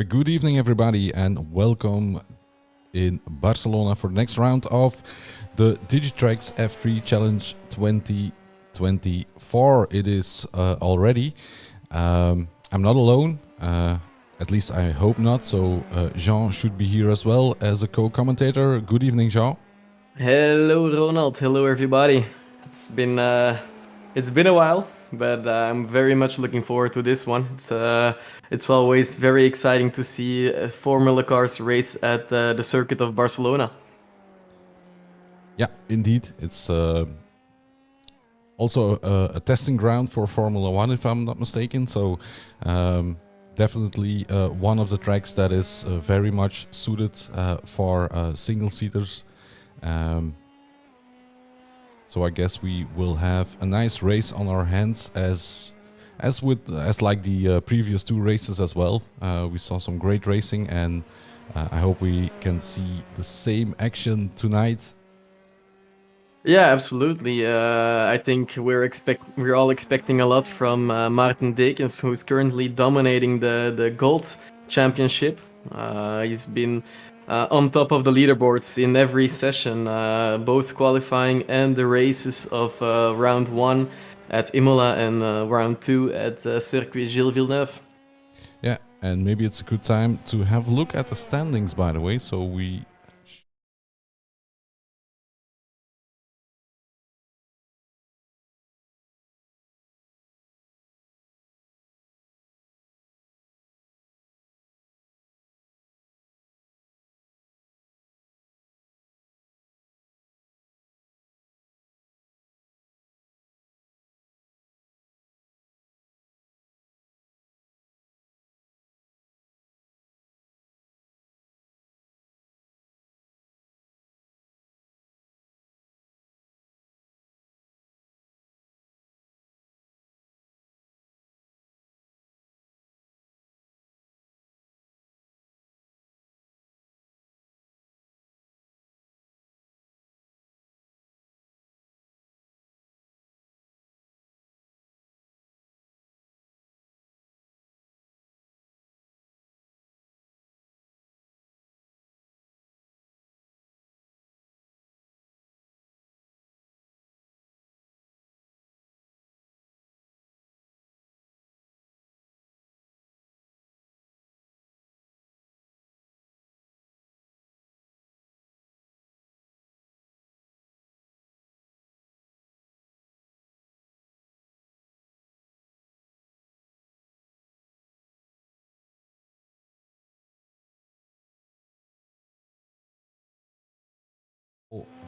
A good evening, everybody, and welcome in Barcelona for the next round of the Digitraqz F3 Challenge 2024. It is already. I'm not alone, at least I hope not, so Jean should be here as well as a co-commentator. Good evening, Jean. Hello, Ronald. Hello, everybody. It's been a while, but I'm very much looking forward to this one. It's always very exciting to see Formula cars race at the circuit of Barcelona. Yeah, indeed. It's also a testing ground for Formula One, if I'm not mistaken. So definitely one of the tracks that is very much suited for single-seaters. So I guess we will have a nice race on our hands, as like the previous two races as well. We saw some great racing, and I hope we can see the same action tonight. Yeah, absolutely. I think we're all expecting a lot from Maarten Dekens, who's currently dominating the Gold Championship. He's been on top of the leaderboards in every session, both qualifying and the races of round 1 at Imola and round 2 at Circuit Gilles Villeneuve. Yeah, and maybe it's a good time to have a look at the standings, by the way. So we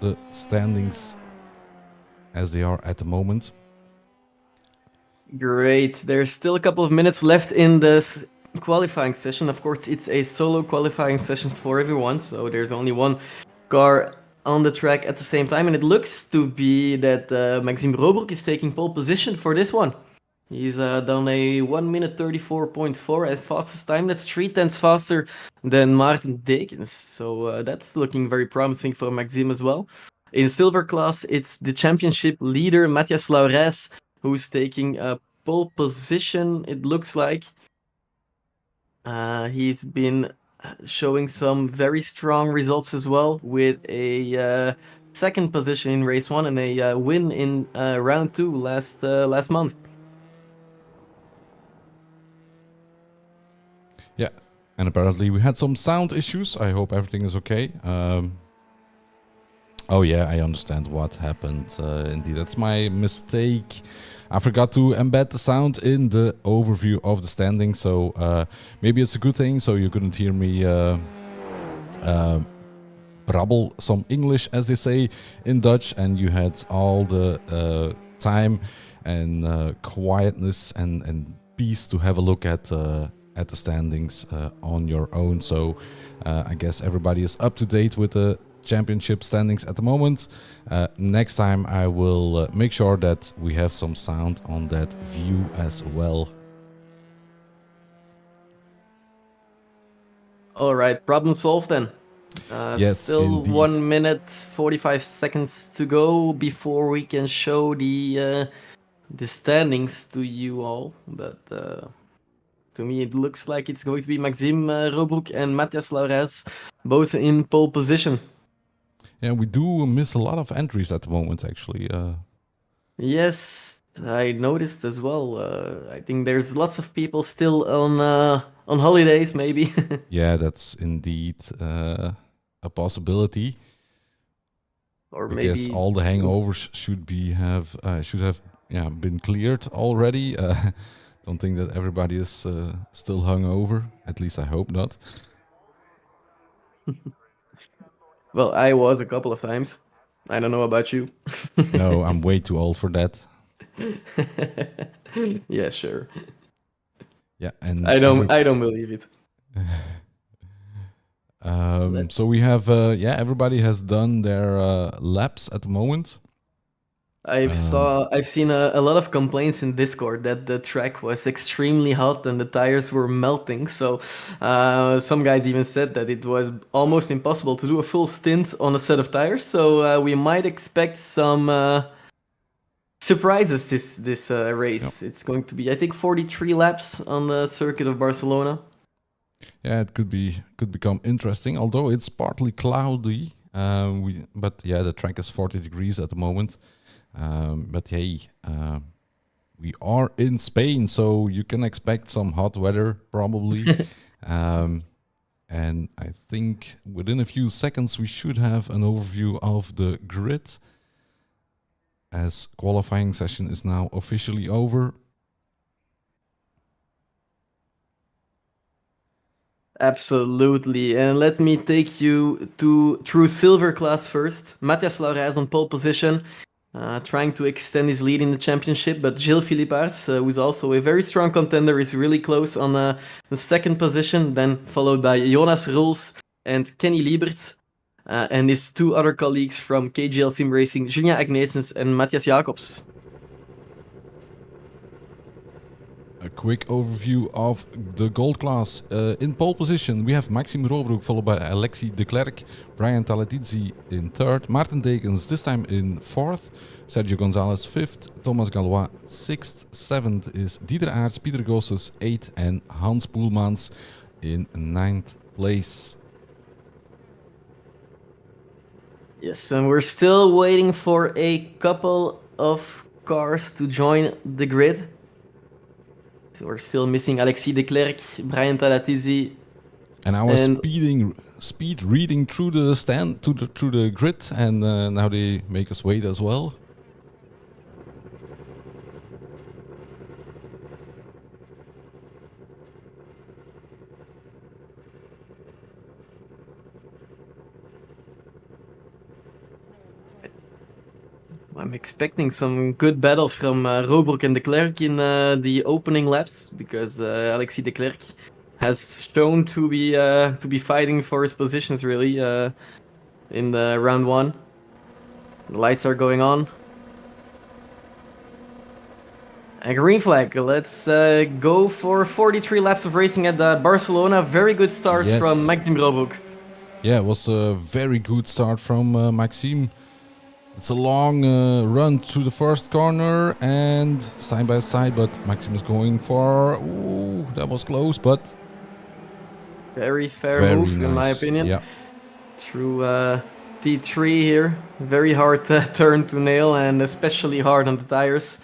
the standings as they are at the moment. Great. There's still a couple of minutes left in this qualifying session. Of course, it's a solo qualifying session for everyone, so there's only one car on the track at the same time, and it looks to be that Maxime Robroek is taking pole position for this one. He's done a 1 minute 34.4 as fastest time. That's 3/10 faster than Maarten Dekens, so that's looking very promising for Maxime as well. In silver class, it's the championship leader Matthias Laurès who's taking a pole position, it looks like. He's been showing some very strong results as well, with a second position in race 1 and a win in round 2 last month. Yeah, and apparently we had some sound issues. I hope everything is okay. Oh yeah, I understand what happened. Indeed, that's my mistake. I forgot to embed the sound in the overview of the standing, so maybe it's a good thing, so you couldn't hear me brabbel some English, as they say in Dutch, and you had all the time and quietness and peace to have a look at the standings on your own. So I guess everybody is up to date with the championship standings at the moment. Next time I will make sure that we have some sound on that view as well. All right, problem solved then. Yes, still indeed. 1 minute 45 seconds to go before we can show the standings to you all, but To me, it looks like it's going to be Maxime Robroek and Matthias Laurens, both in pole position. Yeah, we do miss a lot of entries at the moment, actually. Yes, I noticed as well. I think there's lots of people still on holidays, maybe. Yeah, that's indeed a possibility. Or I guess maybe all the hangovers should have been cleared already. Don't think that everybody is still hungover. At least I hope not. well, I was a couple of times. I don't know about you. No, I'm way too old for that. Yeah, sure. Yeah, and I don't believe it. So we have everybody has done their laps at the moment. I've seen a lot of complaints in Discord that the track was extremely hot and the tires were melting. So some guys even said that it was almost impossible to do a full stint on a set of tires. So we might expect some surprises this race. Yep. It's going to be, I think, 43 laps on the circuit of Barcelona. Yeah, it could become interesting. Although it's partly cloudy, but yeah, the track is 40 degrees at the moment. But hey, we are in Spain, so you can expect some hot weather probably. And I think within a few seconds we should have an overview of the grid, as qualifying session is now officially over. Absolutely, and let me take you through silver class first. Matthias Laurens on pole position, trying to extend his lead in the championship, but Gilles Philippaerts, who's also a very strong contender, is really close on the second position, then followed by Jonas Roels and Kenny Liebert, and his two other colleagues from KGL Sim Racing, Julien Agnesens and Matthias Jacobs. A quick overview of the gold class. In pole position, we have Maxime Robroek, followed by Alexis de Klerk, Brian Talatizzi in third, Maarten Dekens this time in fourth, Sergio Gonzalez fifth, Thomas Gallois sixth, seventh is Digitraqz, Pieter Gosses eighth, and Hans Poelmans in ninth place. Yes, and we're still waiting for a couple of cars to join the grid. So we're still missing Alexis de Klerk, Brian Talatizzi. And I was speed reading through the through the grid, and now they make us wait as well. I'm expecting some good battles from Robroek and de Klerk in the opening laps, because Alexis de Klerk has shown to be fighting for his positions really in the round one. The lights are going on. A green flag. Let's go for 43 laps of racing at Barcelona. Very good start from Maxime Robroek. Yeah, it was a very good start from Maxime. It's a long run through the first corner and side by side, but Maxime is going for... Ooh, that was close, but... Very fair move, nice. In my opinion. Yeah. Through T3 here. Very hard turn to nail, and especially hard on the tires.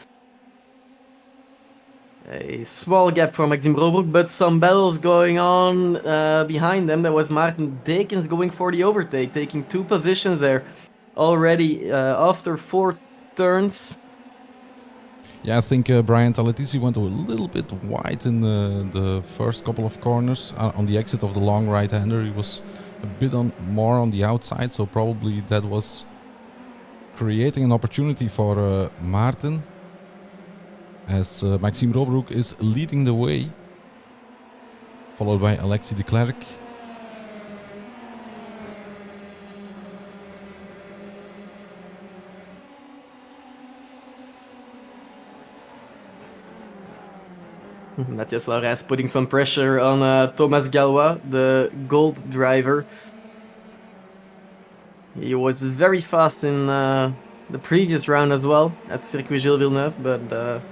A small gap for Maxime Robroek, but some battles going on behind them. That was Maarten Dekens going for the overtake, taking two positions there already after 4 turns. Yeah, I think Brian Talatizzi went a little bit wide in the first couple of corners. On the exit of the long right-hander, he was a bit more on the outside, so probably that was creating an opportunity for Maarten, as Maxime Robroek is leading the way, followed by Alexis de Klerk. Matthias Laurens putting some pressure on Thomas Gallois, the gold driver. He was very fast in the previous round as well at Circuit Gilles Villeneuve, but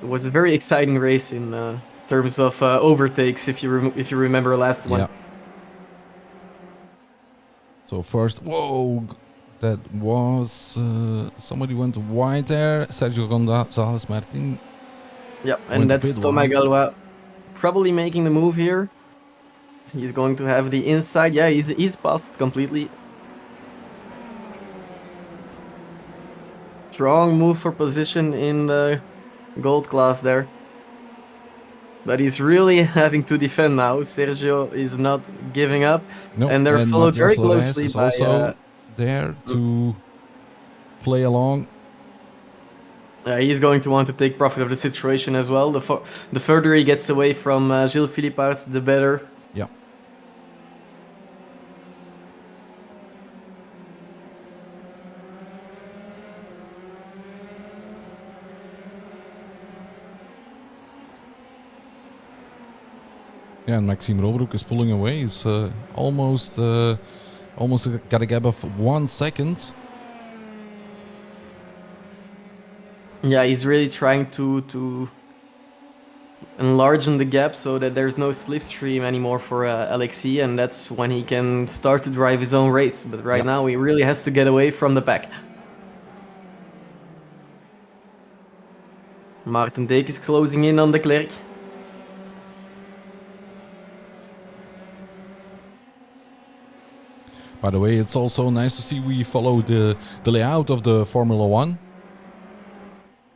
It was a very exciting race in terms of overtakes, if you remember last one. Yeah. So first, whoa, that was somebody went wide there. Sergio Gonzalez Martin. Yep, Went and a that's bit Thomas wide. Galois probably making the move here. He's going to have the inside. Yeah, he's passed completely. Strong move for position in the gold class there. But he's really having to defend now. Sergio is not giving up. No, And they're and followed very Matias Lores closely is by... also there to play along. he's going to want to take profit of the situation as well. The further he gets away from Gilles Philippart, the better. Yeah. Yeah, and Maxime Robroek is pulling away. He's almost got a gap of 1 second. Yeah, he's really trying to enlarge the gap so that there's no slipstream anymore for Alexis, and that's when he can start to drive his own race. But right now, he really has to get away from the pack. Maarten Dijk is closing in on de Klerk. By the way, it's also nice to see we follow the layout of the Formula One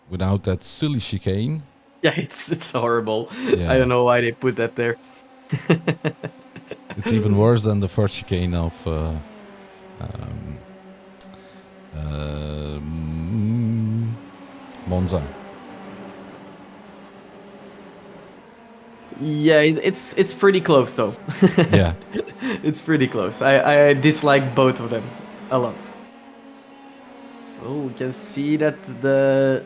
without that silly chicane. Yeah, it's horrible. Yeah. I don't know why they put that there. It's even worse than the first chicane of Monza. Yeah, it's pretty close though. Yeah. It's pretty close. I dislike both of them a lot. Oh, we can see that the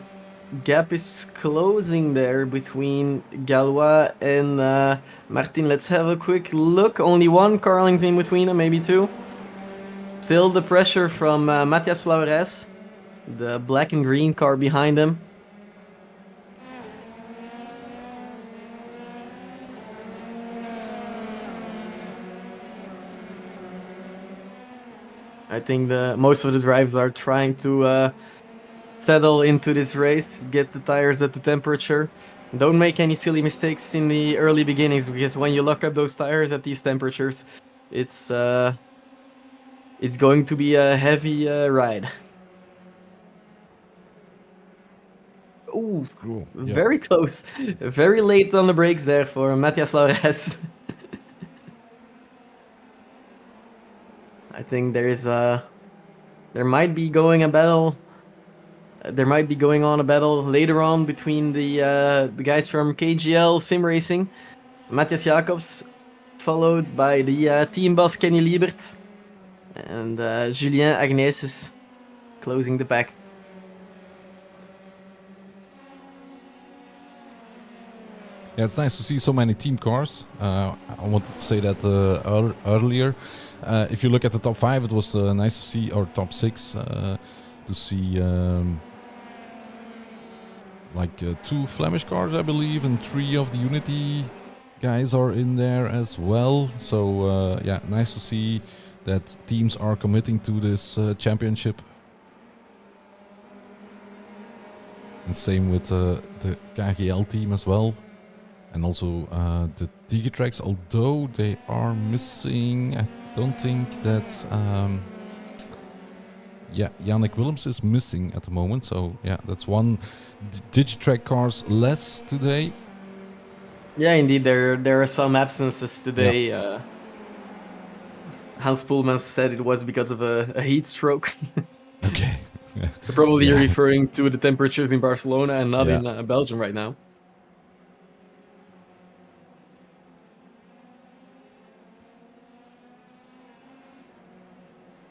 gap is closing there between Galois and Martin. Let's have a quick look. Only one car length in between them, maybe two. Still the pressure from Matias Laures, the black and green car behind him. I think most of the drivers are trying to settle into this race, get the tires at the temperature. Don't make any silly mistakes in the early beginnings, because when you lock up those tires at these temperatures, it's going to be a heavy ride. Ooh, Cool. very close. Very late on the brakes there for Matias Laures. I think there might be going on a battle later on between the guys from KGL Sim Racing, Matthias Jacobs, followed by the team boss Kenny Liebert, and Julien Agnesis closing the pack. Yeah, it's nice to see so many team cars. I wanted to say that earlier. If you look at the top 5, it was nice to see, or top 6, to see like 2 Flemish cars, I believe, and 3 of the Unity guys are in there as well. So yeah, nice to see that teams are committing to this championship. And same with the KGL team as well. And also the Digitraqz, although they are missing, I don't think that yeah, Yannick Willems is missing at the moment. So yeah, that's one Digitraqz cars less today. Yeah, indeed, there are some absences today. Yeah. Hans Poelmans said it was because of a heat stroke. Okay. Probably referring to the temperatures in Barcelona and not in Belgium right now.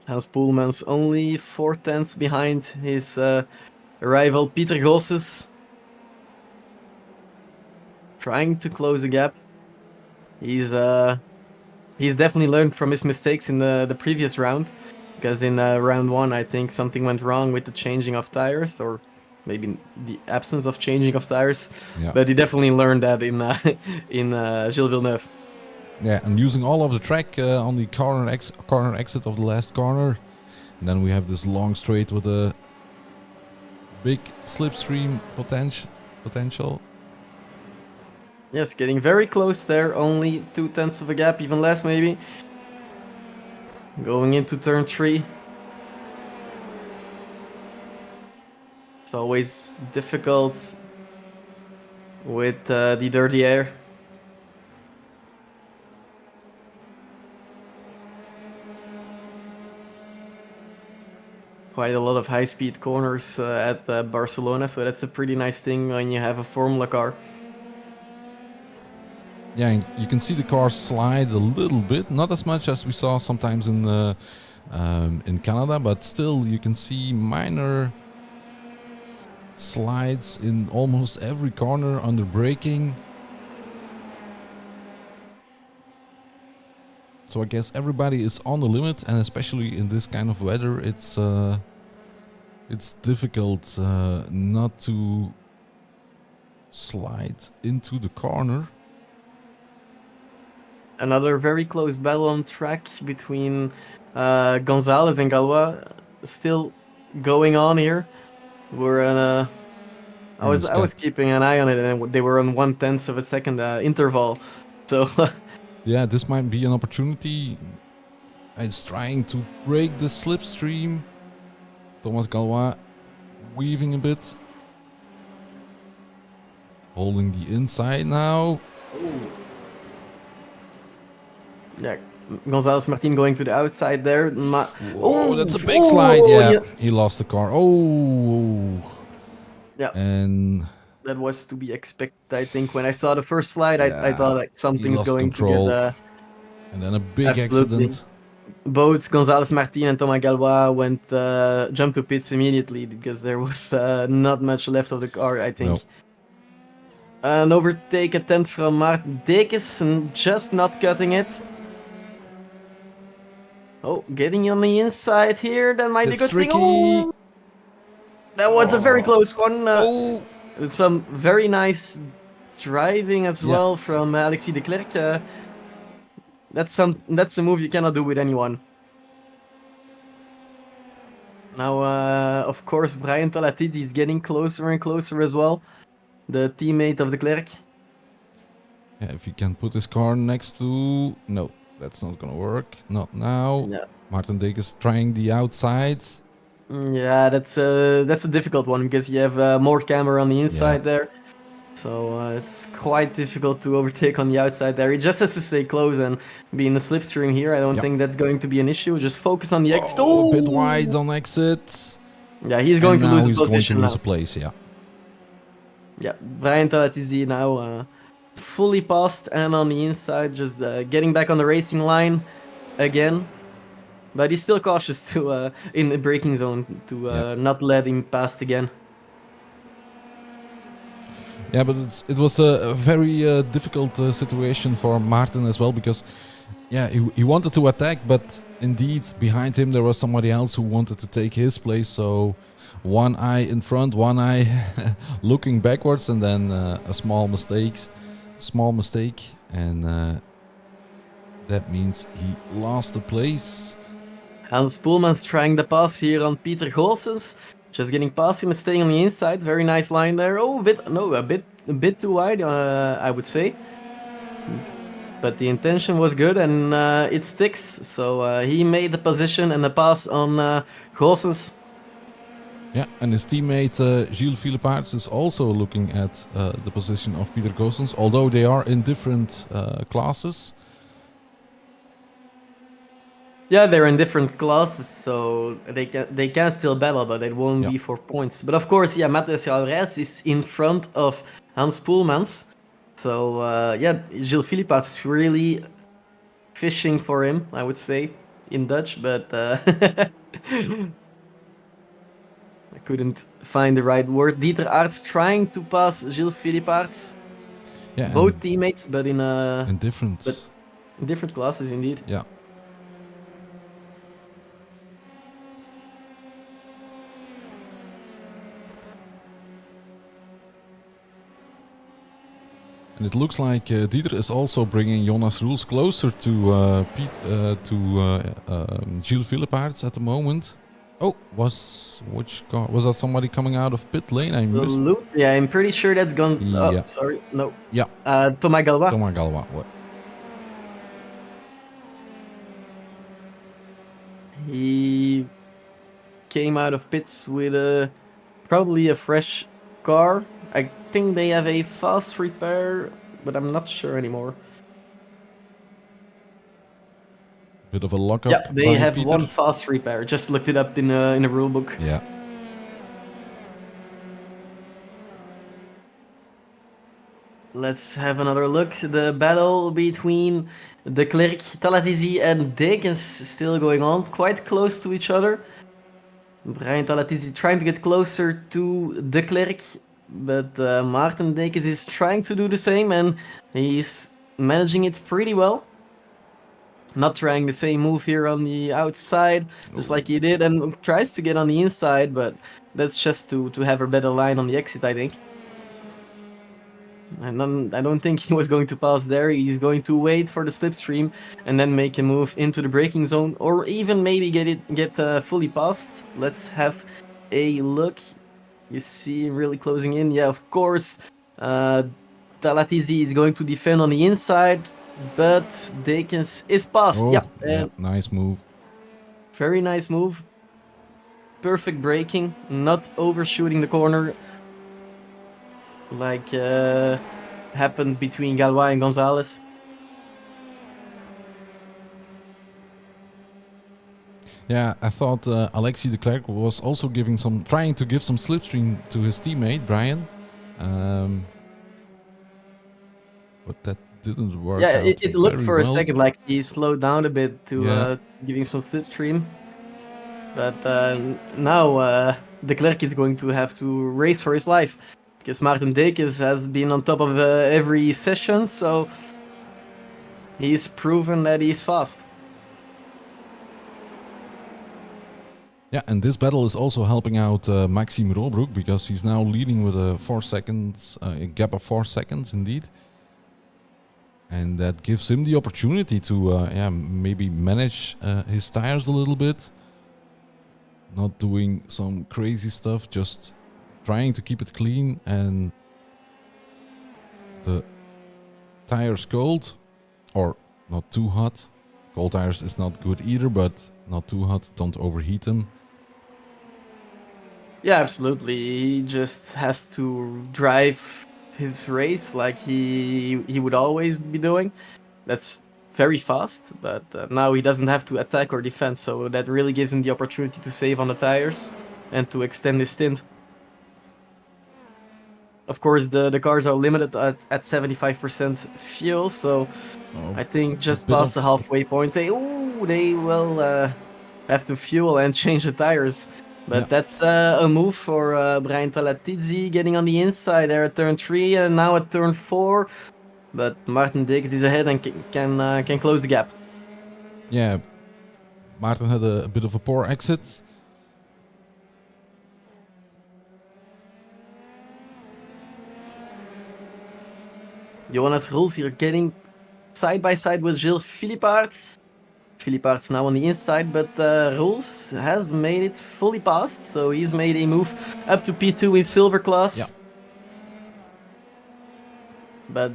Hans Poelmans only 4/10 behind his rival Pieter Gosses. Trying to close the gap. He's definitely learned from his mistakes in the previous round, because in round 1 I think something went wrong with the changing of tires, or maybe the absence of changing of tires, Yeah. but he definitely learned that in Gilles Villeneuve. Yeah, and using all of the track on the corner exit of the last corner. And then we have this long straight with a big slipstream potential. Yes, getting very close there, only 0.2 of a gap, even less maybe. Going into turn 3. It's always difficult with the dirty air. Quite a lot of high-speed corners at Barcelona, so that's a pretty nice thing when you have a Formula car. Yeah, and you can see the car slide a little bit, not as much as we saw sometimes in Canada, but still you can see minor slides in almost every corner under braking. So I guess everybody is on the limit, and especially in this kind of weather, it's difficult not to slide into the corner. Another very close battle on track between Gonzalez and Galois, still going on here. We're in a. I was keeping an eye on it, and they were on 1/10 of a second interval. So yeah, this might be an opportunity. It's trying to break the slipstream. Thomas Galois weaving a bit, holding the inside now. yeah, Gonzalez Martin going to the outside there. Oh, that's a big slide. Yeah, he lost the car. Oh, yeah. And that was to be expected. I think when I saw the first slide, I thought like something's going control. to get. And then a big absolutely. accident. Both Gonzalez Martin and Thomas Galois went jumped to pits immediately because there was not much left of the car, I think. Nope. An overtake attempt from Maarten Dekes and just not cutting it. Oh, getting on the inside here, that might be a good thing. Oh, that was a very close one. With some very nice driving as well from Alexis de Klerk. That's a move you cannot do with anyone. Now, of course, Brian Palatizzi is getting closer and closer as well. The teammate of de Klerk. Yeah, if he can put his car next to... No, that's not gonna work. Not now. Yeah. Maarten Dekes trying the outside. Yeah, that's a difficult one because you have more camera on the inside there. So it's quite difficult to overtake on the outside there. He just has to stay close and be in the slipstream here. I don't think that's going to be an issue. Just focus on the exit. Oh, a bit wide on exit. Yeah, he's going to lose a position he's going to lose now. a place, yeah. Yeah, Brian Palatizzi now fully passed and on the inside, just getting back on the racing line again. But he's still cautious to in the braking zone to not let him pass again. Yeah, but it was a very difficult situation for Maarten as well, because he wanted to attack, but indeed behind him there was somebody else who wanted to take his place. So one eye in front, one eye looking backwards, and then a small mistake, and that means he lost the place. Hans Poelmans trying the pass here on Peter Goossens. Just getting past him and staying on the inside. Very nice line there. Oh, a bit too wide, I would say. But the intention was good and it sticks. So he made the position and the pass on Goossens. Yeah, and his teammate Gilles Philippaerts is also looking at the position of Peter Goossens, although they are in different classes. Yeah, they're in different classes, so they can still battle, but it won't be for points. But of course, Matthias Alvarez is in front of Hans Poelmans. So Gilles Philippaerts is really fishing for him, I would say, in Dutch, but I couldn't find the right word. Dieter Aerts trying to pass Gilles Philippaerts. Yeah, both teammates, but in different classes, indeed. Yeah. And it looks like Dieter is also bringing Jonas Roels closer to Gilles Philippaerts at the moment. Oh, which car? Was that somebody coming out of pit lane? I missed. Absolutely, I'm pretty sure that's gone. Yeah. Oh, sorry, no. Yeah. Thomas Galva. Thomas Galva. What? He came out of pits with probably a fresh car. I think they have a fast repair, but I'm not sure anymore. Bit of a lockup. Yeah, they by have Peter. one fast repair. Just looked it up in the rule book. Yeah. Let's have another look. The battle between Declercq, Talatizi, and Dekens still going on, quite close to each other. Brian Talatizi trying to get closer to Declercq, but Maarten Dekens is trying to do the same, and he's managing it pretty well. Not trying the same move here on the outside, just like he did, and tries to get on the inside, but that's just to have a better line on the exit, I think. And I don't think he was going to pass there. He's going to wait for the slipstream and then make a move into the braking zone, or even maybe get fully past. Let's have a look. You see him really closing in. Yeah, of course. Talatizi is going to defend on the inside, but Dekens is past. Oh, yeah, nice move. Very nice move. Perfect braking, not overshooting the corner like happened between Galva and Gonzalez. Yeah, I thought Alexis de Klerk was also trying to give some slipstream to his teammate Brian, but that didn't work. Yeah, out it looked for well. a second like he slowed down a bit to give him some slipstream, but now de Klerk is going to have to race for his life because Maarten Dekens has been on top of every session, so he's proven that he's fast. Yeah, and this battle is also helping out Maxime Robroek because he's now leading with a 4 seconds, a gap of 4 seconds indeed. And that gives him the opportunity to maybe manage his tires a little bit. Not doing some crazy stuff, just trying to keep it clean and the tires cold or not too hot. Cold tires is not good either, but not too hot, don't overheat them. Yeah, absolutely. He just has to drive his race like he would always be doing. That's very fast, but now he doesn't have to attack or defend, so that really gives him the opportunity to save on the tires and to extend his stint. Of course, the cars are limited at 75% fuel, so I think just past the halfway point, they will have to fuel and change the tires. But that's a move for Brian Talatizi getting on the inside there at turn 3 and now at turn 4. But Maarten Dekens is ahead and can close the gap. Yeah, Maarten had a bit of a poor exit. Jonas Roels here getting side by side with Gilles Philippaerts. Philippaerts now on the inside, but Roels has made it fully past, so he's made a move up to P2 in silver class. Yeah. But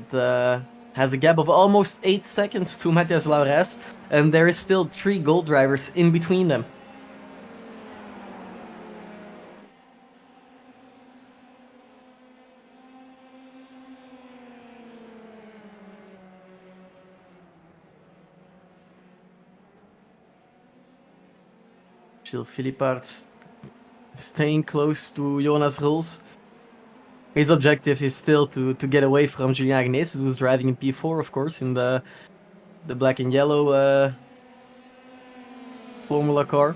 has a gap of almost 8 seconds to Matthias Laurès, and there is still 3 gold drivers in between them. Gilles Philippaerts staying close to Jonas Roels. His objective is still to get away from Julien Agneses, who's driving in P4, of course, in the black and yellow Formula car.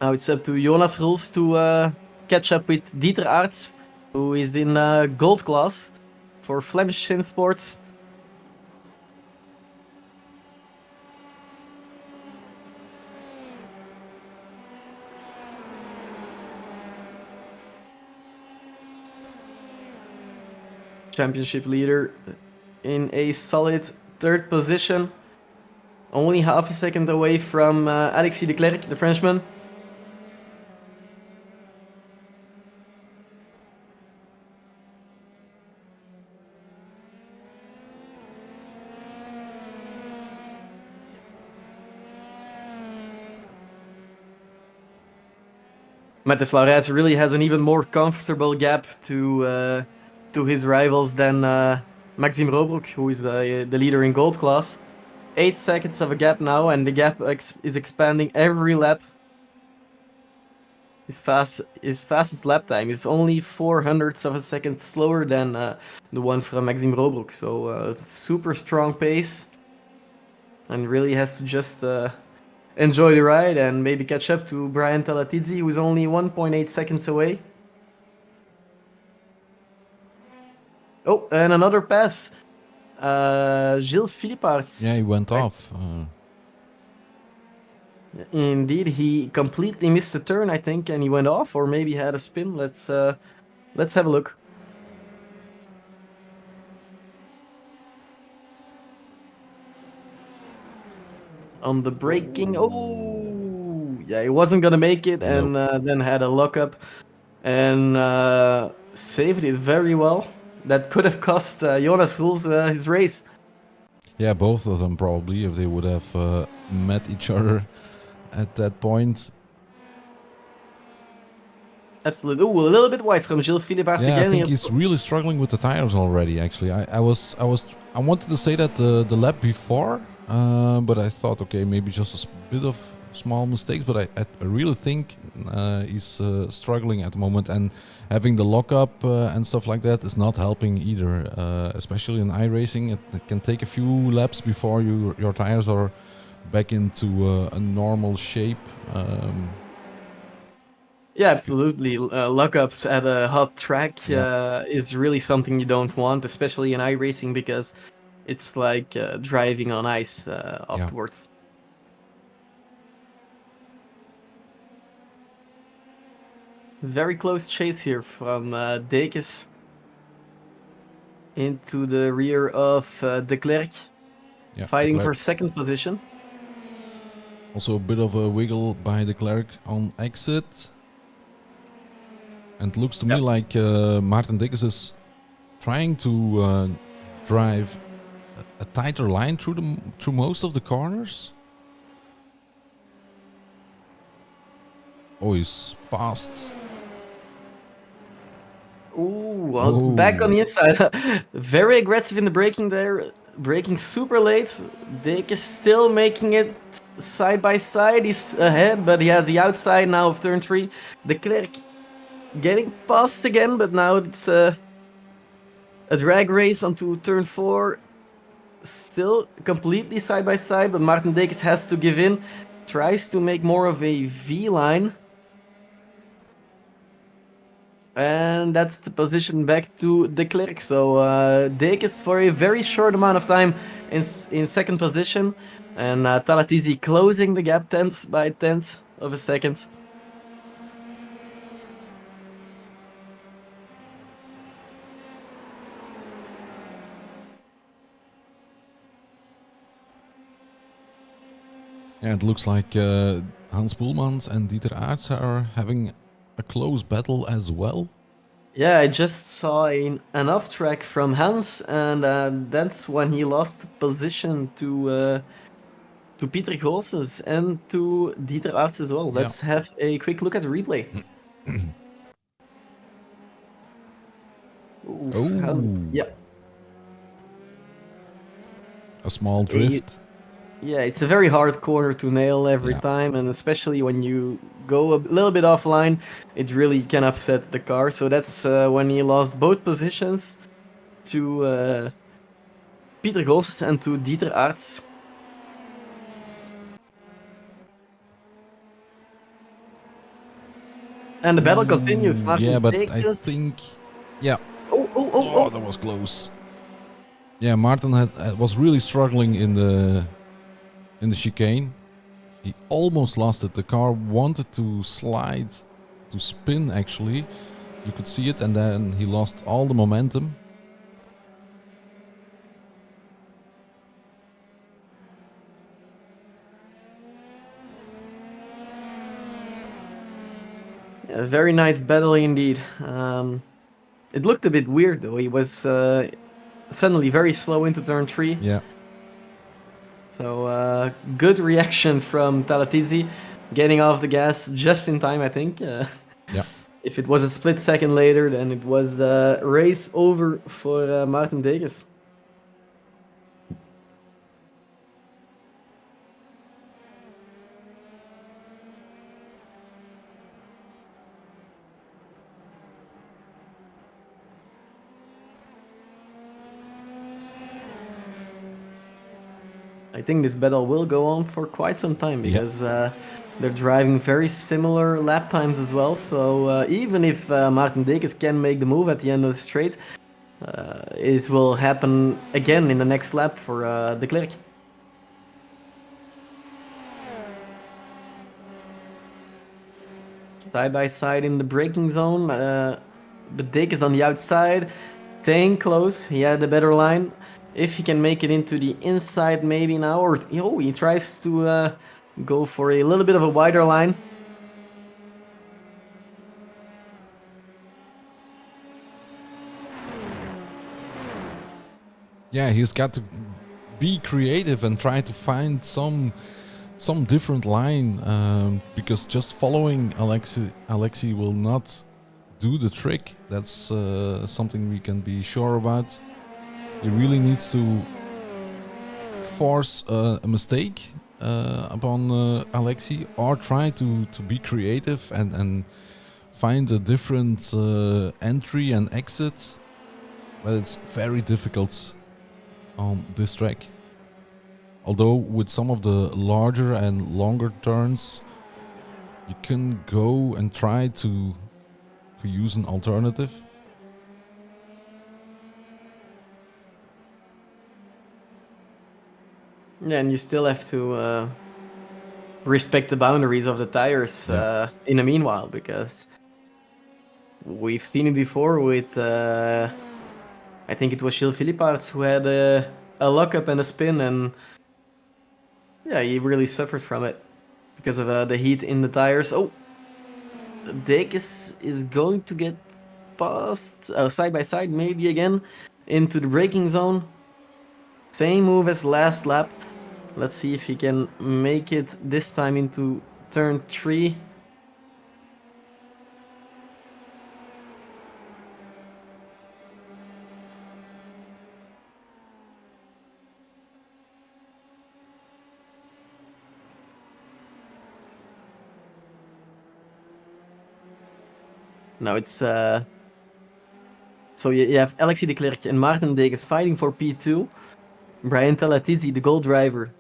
Now it's up to Jonas Roels to catch up with Digitraqz, who is in gold class for Flemish Sim Sports. championship leader in a solid third position. Only half a second away from Alexis de Klerk, the Frenchman. Mathis Laurijs really has an even more comfortable gap to his rivals than Maxime Robroek, who is the leader in gold class. 8 seconds of a gap now, and the gap is expanding every lap. His fastest lap time is only 0.04 of a second slower than the one from Maxime Robroek. So super strong pace, and really has to just enjoy the ride and maybe catch up to Brian Talatidze, who's only 1.8 seconds away. Oh, and another pass. Gilles Philipparts. Yeah, he went off. Indeed, he completely missed a turn, I think, and he went off, or maybe had a spin. Let's have a look. On the braking, oh yeah, he wasn't gonna make it, and then had a lockup, and saved it very well. That could have cost Jonas Roels his race. Yeah, both of them probably, if they would have met each other at that point. Absolutely. Ooh, a little bit wide from Gilles Philipparts Yeah, again. I think he's really struggling with the tires already. Actually, I wanted to say that the lap before, but I thought, okay, maybe just a bit of small mistakes. But I really think he's struggling at the moment, and having the lockup and stuff like that is not helping either. Especially in iRacing, it can take a few laps before your tires are back into a normal shape. Yeah, absolutely. Lockups at a hot track is really something you don't want, especially in iRacing, because it's like driving on ice afterwards. Very close chase here from Dekes into the rear of de Klerk, fighting for second position. Also a bit of a wiggle by de Klerk on exit. And it looks to me like Maarten Dekes is trying to drive a tighter line through most of the corners. Oh, he's past. Ooh, back on the inside. Very aggressive in the braking there. Braking super late. Dekes still making it side by side. He's ahead, but he has the outside now of turn 3. De Klerk getting past again, but now it's a drag race onto turn 4. Still completely side by side, but Maarten Dekes has to give in. Tries to make more of a V line. And that's the position back to de Klerk. So Dekes for a very short amount of time in second position. And Talatidze closing the gap by 10th of a second. Yeah, it looks like Hans Poelmans and Digitraqz are having a close battle as well. Yeah, I just saw an off-track from Hans, and that's when he lost position to Pieter Goossens and to Digitraqz as well. Let's have a quick look at the replay. Hans, a small drift. Yeah, it's a very hard corner to nail every time, and especially when you go a little bit offline, it really can upset the car. So that's when he lost both positions to Pieter Goossens and to Digitraqz. And the battle continues. Yeah, but I think... Yeah. Oh, that was close. Yeah, Maarten was really struggling in the chicane. He almost lost it. The car wanted to slide, to spin actually. You could see it, and then he lost all the momentum. A very nice battle indeed. It looked a bit weird though. He was suddenly very slow into turn 3. Yeah. So good reaction from Talatizi, getting off the gas just in time, I think. Yeah. If it was a split second later, then it was race over for Maarten Degens. I think this battle will go on for quite some time because they're driving very similar lap times as well. So even if Maarten Degens can make the move at the end of the straight, it will happen again in the next lap for de Klerk. Side by side in the braking zone, but Degens on the outside, staying close. He had a better line. If he can make it into the inside maybe now, or he tries to go for a little bit of a wider line. Yeah, he's got to be creative and try to find some different line, because just following Alexi will not do the trick. That's something we can be sure about. He really needs to force a mistake upon Alexi, or try to be creative and find a different entry and exit. But it's very difficult on this track. Although with some of the larger and longer turns, you can go and try to use an alternative. Yeah, and you still have to respect the boundaries of the tires in the meanwhile, because we've seen it before with I think it was Gilles Philippaerts who had a lockup and a spin, and yeah, he really suffered from it because of the heat in the tires. Oh, Degens is going to get past side by side, maybe again into the braking zone. Same move as last lap. Let's see if he can make it this time into turn 3. Now it's so you have Alexis de Klerk and Maarten Degens fighting for P2. Brian Talatizi, the goal driver,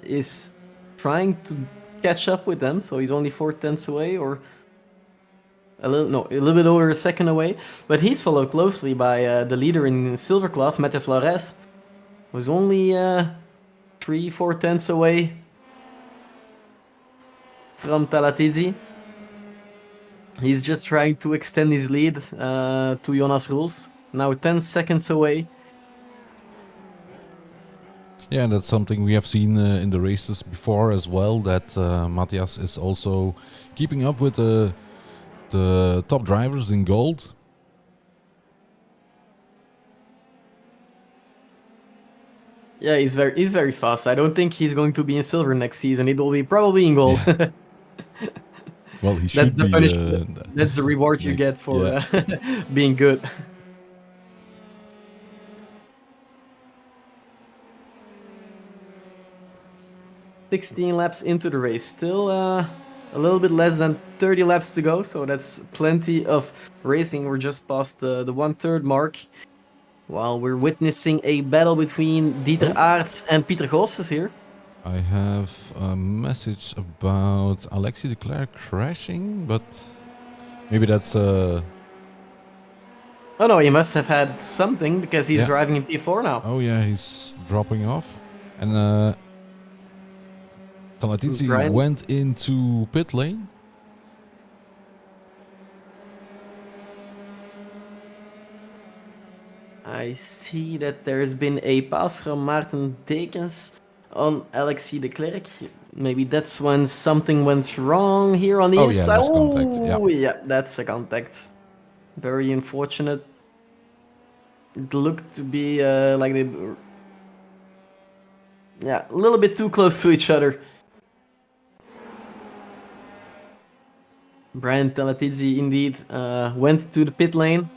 is trying to catch up with them, so he's only 4/10 away, or a little bit over a second away. But he's followed closely by the leader in silver class, Matthias Lares, who's only 3/4 away from Talatizi. He's just trying to extend his lead to Jonas Roels. Now 10 seconds away. Yeah, that's something we have seen in the races before as well, that Matthias is also keeping up with the top drivers in gold. Yeah, he's very fast. I don't think he's going to be in silver next season. It will be probably in gold. Yeah. Well, he should That's the be. punishment. That's the reward you get for being good. 16 laps into the race. Still a little bit less than 30 laps to go, so that's plenty of racing. We're just past the 1/3 mark, while we're witnessing a battle between Digitraqz and Pieter Goossens here. I have a message about Alexis de Klerk crashing, but maybe that's Oh no, he must have had something, because he's driving in P4 now. Oh yeah, he's dropping off. And Talatizi went into pit lane. I see that there's been a pass from Maarten Degens on Alexis de Klerk. Maybe that's when something went wrong here on the Oh yeah, inside. there's contact. Yeah. Oh, yeah, that's a contact. Very unfortunate. It looked to be like they, yeah, a little bit too close to each other. Brian Talatidze indeed went to the pit lane,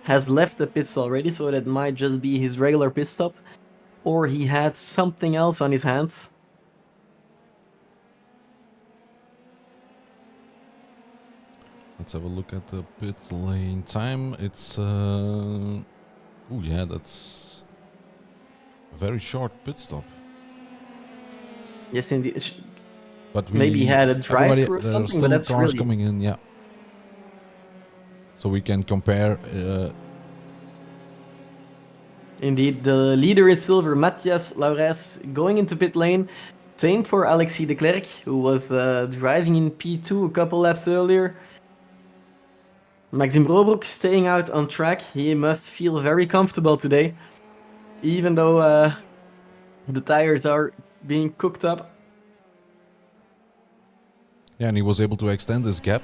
has left the pits already, so that might just be his regular pit stop, or he had something else on his hands. Let's have a look at the pit lane time. It's oh yeah, that's a very short pit stop. Yes, indeed. But Maybe he had a everybody, drive-through or there are something, but still that's cars really... coming in. Yeah. So we can compare. Indeed, the leader is silver, Matthias Laurès, going into pit lane. Same for Alexis de Klerk, who was driving in P2 a couple laps earlier. Maxime Robroek staying out on track. He must feel very comfortable today, even though the tires are being cooked up. Yeah, and he was able to extend his gap.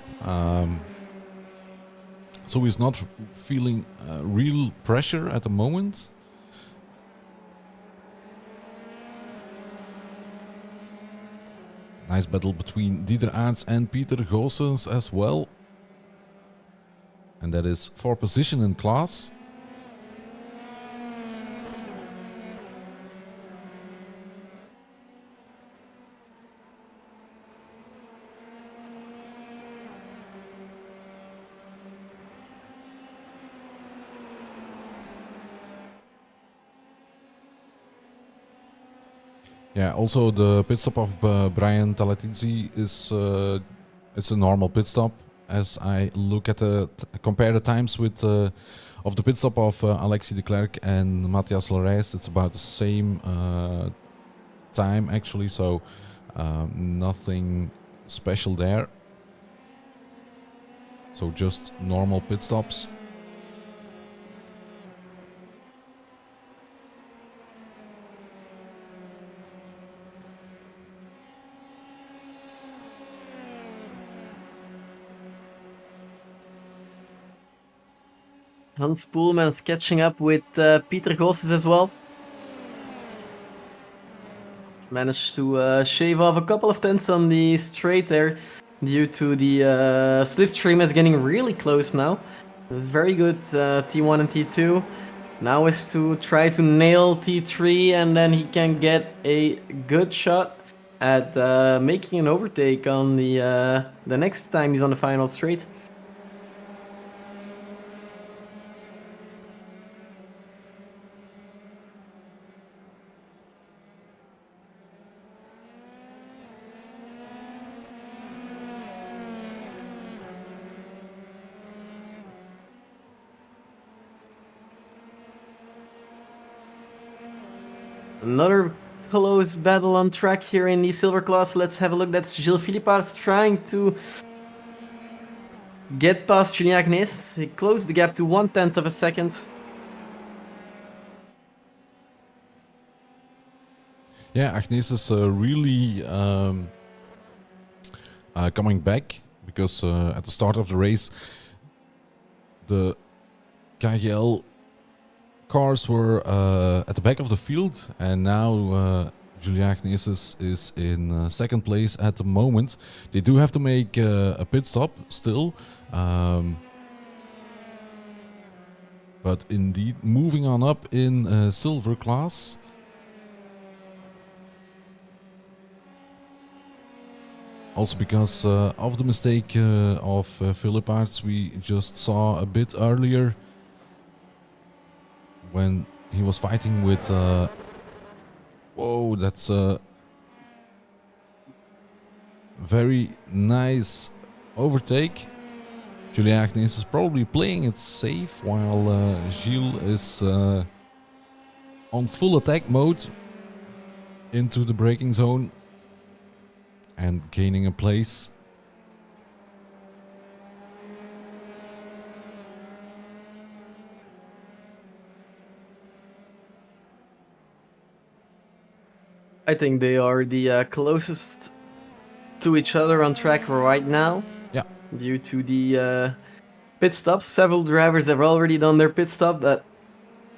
So he's not feeling real pressure at the moment. Nice battle between Digitraqz and Peter Goossens as well. And that is for position in class. Yeah, also the pit stop of Brian Talatidze is it's a normal pit stop. As I look at compare the times with of the pit stop of Alexis de Klerk and Matthias Laurès, it's about the same time actually, so nothing special there. So just normal pit stops. Hans Poelman's catching up with Peter Goossens as well. Managed to shave off a couple of tenths on the straight there due to the slipstream is getting really close now. Very good T1 and T2. Now is to try to nail T3 and then he can get a good shot at making an overtake on the next time he's on the final straight. Another close battle on track here in the silver class. Let's have a look. That's Gilles Philipparts trying to get past Julien Agnes. He closed the gap to 1/10 of a second. Yeah, Agnes is really coming back because at the start of the race, the KGL cars were at the back of the field, and now Julien Agnes is in second place at the moment. They do have to make a pit stop still. But indeed, moving on up in silver class. Also because of the mistake of Philipparts we just saw a bit earlier when he was fighting with... whoa, that's a very nice overtake. Julien Agnes is probably playing it safe while Gilles is on full attack mode into the braking zone and gaining a place. I think they are the closest to each other on track right now. Yeah. Due to the pit stops. Several drivers have already done their pit stop, but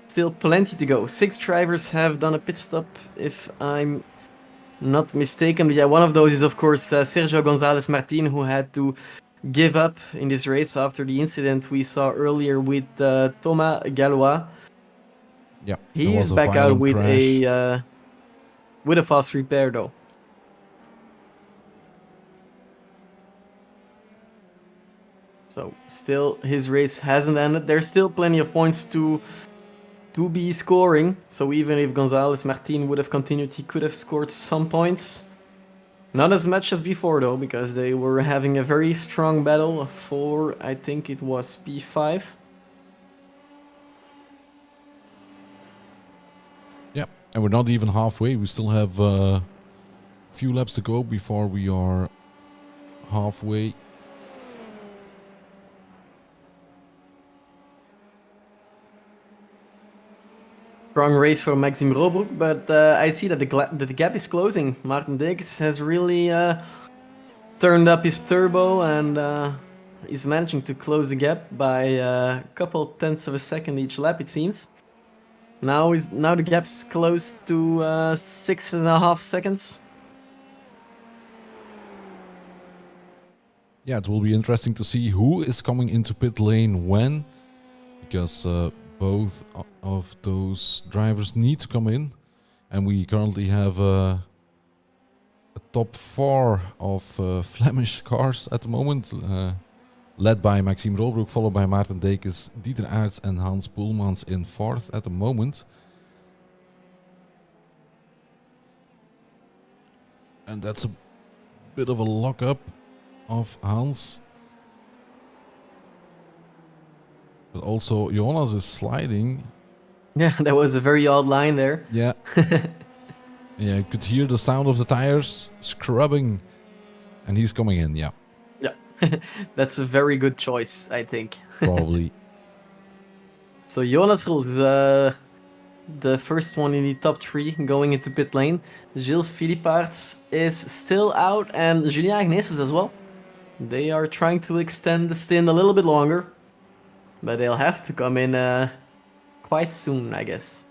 still plenty to go. 6 drivers have done a pit stop, if I'm not mistaken. But yeah, one of those is, of course, Sergio Gonzalez Martin, who had to give up in this race after the incident we saw earlier with Thomas Gallois. Yeah. He's back out with crash. a fast repair, though. So still, his race hasn't ended. There's still plenty of points to be scoring. So even if Gonzalez Martin would have continued, he could have scored some points. Not as much as before, though, because they were having a very strong battle for, I think it was P5. Yeah, and we're not even halfway. We still have a few laps to go before we are halfway. Strong race for Maxime Robroek, but I see that the gap is closing. Maarten Dekes has really turned up his turbo and is managing to close the gap by a couple tenths of a second each lap, it seems. Now the gap's close to 6.5 seconds. Yeah, it will be interesting to see who is coming into pit lane when, because both of those drivers need to come in, and we currently have a top 4 of Flemish cars at the moment, led by Maxime Rolbroek, followed by Maarten Dekes, Dieter Aerts and Hans Poelmans in 4th at the moment. And that's a bit of a lock-up of Hans. But also Jonas is sliding. Yeah, that was a very odd line there. Yeah. Yeah, you could hear the sound of the tires scrubbing. And he's coming in, yeah. Yeah, that's a very good choice, I think. Probably. So Jonas Roels is the first one in the top 3 going into pit lane. Gilles Philippaerts is still out, and Julien Agneses as well. They are trying to extend the stint a little bit longer, but they'll have to come in quite soon, I guess.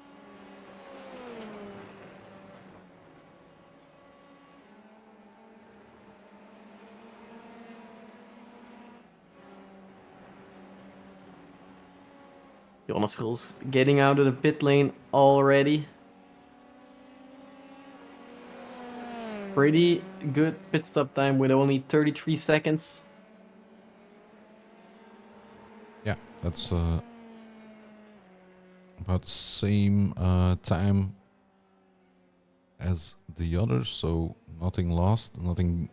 Jonas Roels getting out of the pit lane already. Pretty good pit stop time with only 33 seconds. Yeah, that's about the same time as the others, so nothing lost, nothing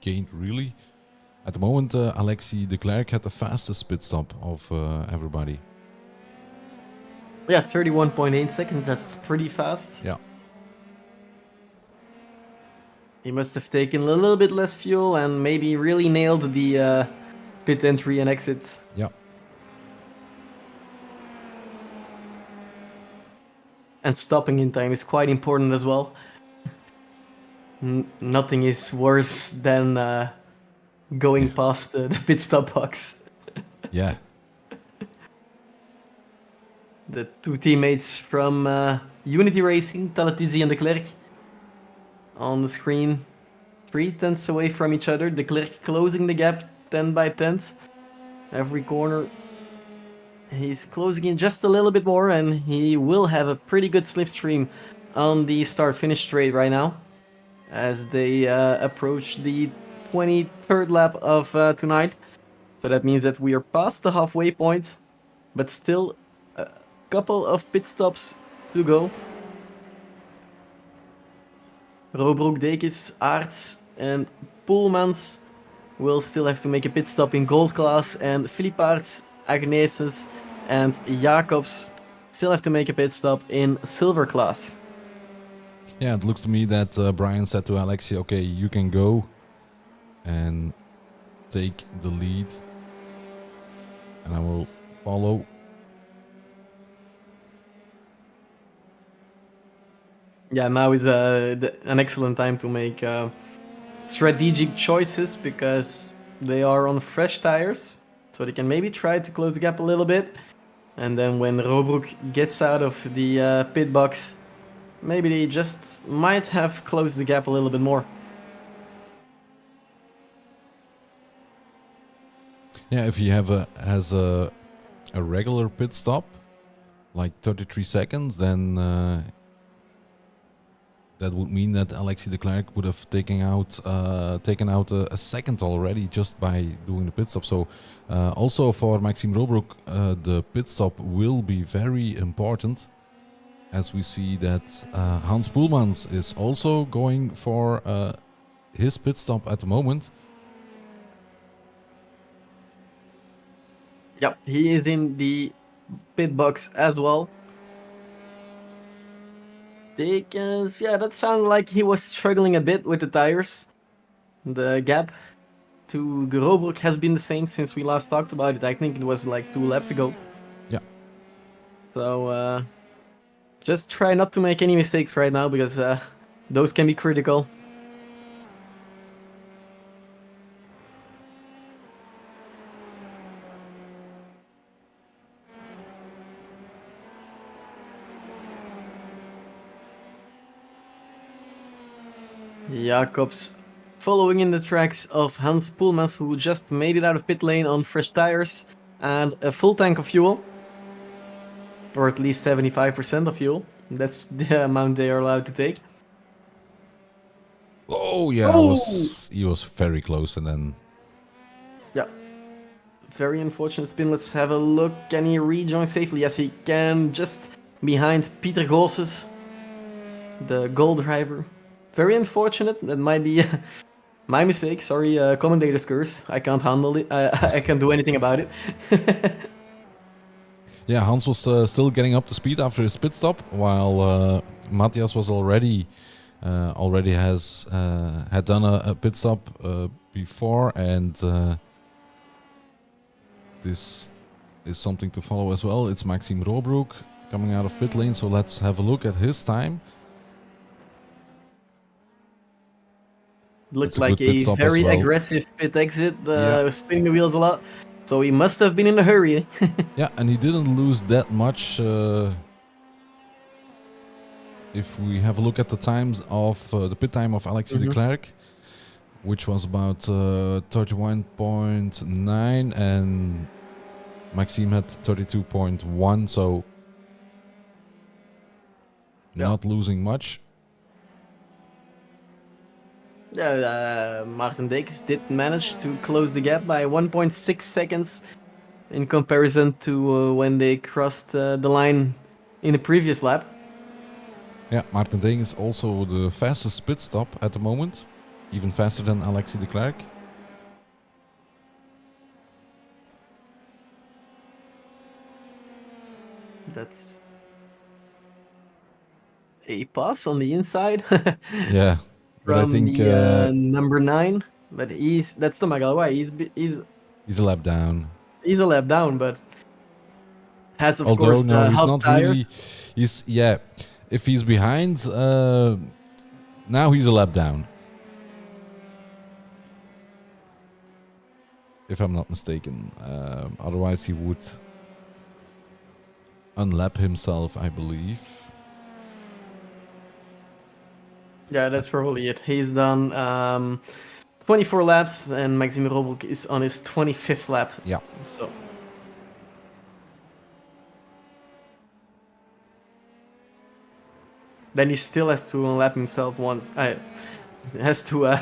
gained really. At the moment, Alexis de Klerk had the fastest pit stop of everybody. Yeah, 31.8 seconds, that's pretty fast. Yeah. He must have taken a little bit less fuel and maybe really nailed the pit entry and exit. Yeah. And stopping in time is quite important as well. Nothing is worse than going past the pit stop box. Yeah. The 2 teammates from Unity Racing, Talatizzi and de Klerk, on the screen, 3 tenths away from each other. De Klerk closing the gap 10 by 10th. Every corner he's closing in just a little bit more, and he will have a pretty good slipstream on the start-finish straight right now as they approach the 23rd lap of tonight. So that means that we are past the halfway point, but still a couple of pit stops to go. Robroek, Dekes, Aerts and Poelmans will still have to make a pit stop in gold class, and Philippaerts, Agneses and Jacobs still have to make a pit stop in silver class. Yeah, it looks to me that Brian said to Alexi, okay, you can go and take the lead and I will follow. Yeah, now is an excellent time to make strategic choices because they are on fresh tires, so they can maybe try to close the gap a little bit. And then when Robrook gets out of the pit box, maybe they just might have closed the gap a little bit more. Yeah, if he has a regular pit stop, like 33 seconds, then that would mean that Alexis de Klerk would have taken out a second already just by doing the pit stop. So also for Maxime Robrook, the pit stop will be very important, as we see that Hans Poelmans is also going for his pit stop at the moment. Yep, he is in the pit box as well. Because, yeah, that sounded like he was struggling a bit with the tires. The gap to Robrook has been the same since we last talked about it. I think it was like 2 laps ago. Yeah. So, just try not to make any mistakes right now, because those can be critical. Jacobs following in the tracks of Hans Poelmans, who just made it out of pit lane on fresh tires and a full tank of fuel. Or at least 75% of fuel. That's the amount they are allowed to take. Oh yeah, Oh! he was very close, and then Yeah. Very unfortunate spin. Let's have a look. Can he rejoin safely? Yes, he can. Just behind Peter Goossens, the goal driver. Very unfortunate. That might be my mistake. Sorry, commentator's curse. I can't handle it. I can't do anything about it. yeah, Hans was still getting up to speed after his pit stop, while Matthias was already had done a pit stop before, and this is something to follow as well. It's Maxime Robrook coming out of pit lane, so let's have a look at his time. Looked like a very aggressive pit exit, spinning the wheels a lot. So he must have been in a hurry. Yeah, and he didn't lose that much. If we have a look at the times of the pit time of Alexis de Klerk, which was about 31.9, and Maxime had 32.1, so not losing much. Yeah, Maarten Dekens did manage to close the gap by 1.6 seconds in comparison to when they crossed the line in the previous lap. Yeah, Maarten Dekens also the fastest pit stop at the moment, even faster than Alexis de Klerk. That's a pass on the inside. Yeah. But from I think the number 9, but that's the Magalwa. He's a lap down. He's a lap down, but has of although course no, he's not tires. really. He's if he's behind, now he's a lap down. If I'm not mistaken, otherwise he would unlap himself, I believe. Yeah, that's probably it. He's done 24 laps, and Maxime Robrook is on his 25th lap. Yeah. So. Then he still has to unlap himself once. Has to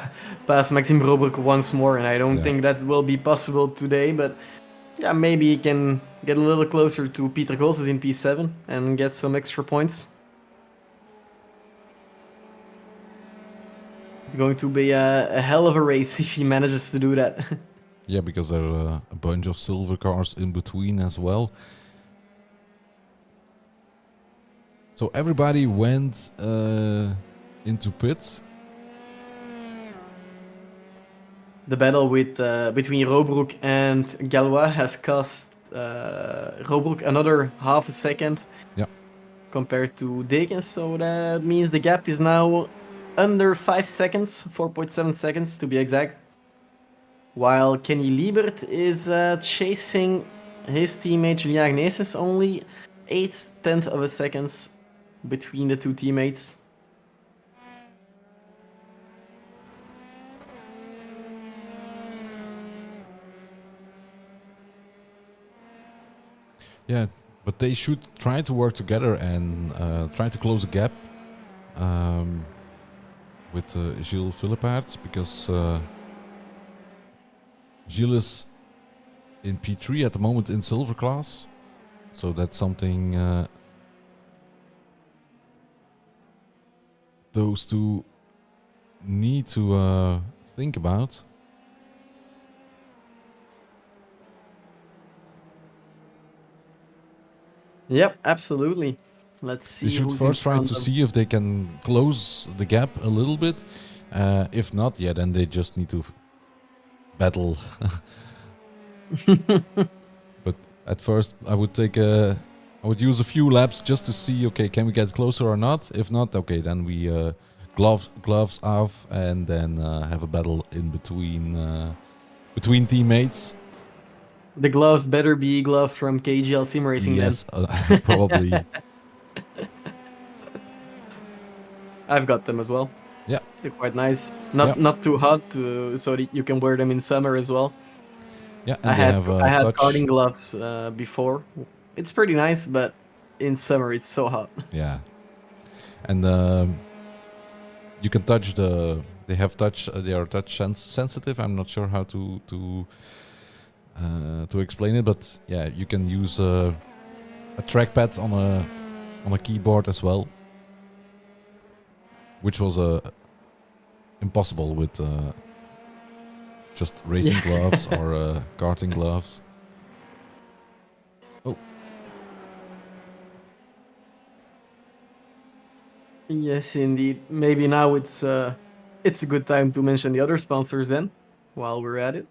pass Maxime Robrook once more, and I don't think that will be possible today. But yeah, maybe he can get a little closer to Peter Goossens in P7 and get some extra points. It's going to be a hell of a race if he manages to do that. Yeah, because there are a bunch of silver cars in between as well. So everybody went into pit. The battle with between Robrook and Galois has cost Robrook another half a second compared to Dekens. So that means the gap is now under 5 seconds, 4.7 seconds to be exact. While Kenny Liebert is chasing his teammate Julien Agnesis only 8/10 of a seconds between the two teammates. Yeah, but they should try to work together and try to close the gap with Gilles Philippaerts, because Gilles is in P3 at the moment in silver class, so that's something those two need to think about. Yep, absolutely. Let's see They should who's in first try front to of... see if they can close the gap a little bit. If not, yeah, then they just need to battle. But at first, I would use a few laps just to see, okay, can we get closer or not? If not, okay, then we gloves off and then have a battle in between teammates. The gloves better be gloves from KGL Sim Racing Yes, then. probably. I've got them as well. Yeah. They're quite nice. Yeah. Not too hot, so that you can wear them in summer as well. Yeah, and they have I had touch. karting gloves before. It's pretty nice, but in summer it's so hot. Yeah, and you can touch they have touch. They are touch sensitive. I'm not sure how to explain it, but yeah, you can use a trackpad on a keyboard as well, which was impossible with just racing gloves or karting gloves. Oh. Yes, indeed. Maybe now it's a good time to mention the other sponsors then, while we're at it.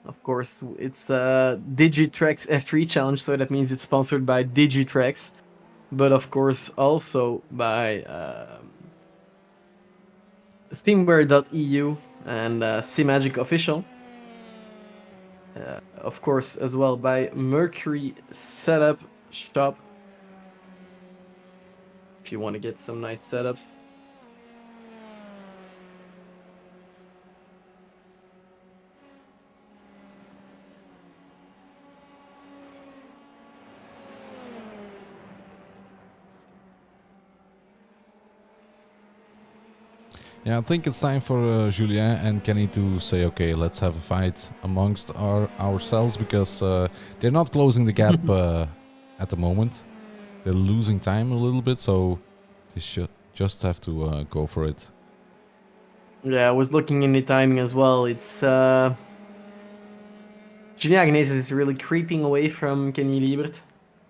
Of course, it's Digitraqz F3 challenge, so that means it's sponsored by Digitraqz, but of course also by Steamware.eu and Simagic Official. Of course, as well by Mercury Setup Shop. If you want to get some nice setups. Yeah, I think it's time for Julien and Kenny to say, okay, let's have a fight amongst ourselves, because they're not closing the gap at the moment. They're losing time a little bit, so they should just have to go for it. Yeah, I was looking in the timing as well. It's Julien Agnesis is really creeping away from Kenny Liebert.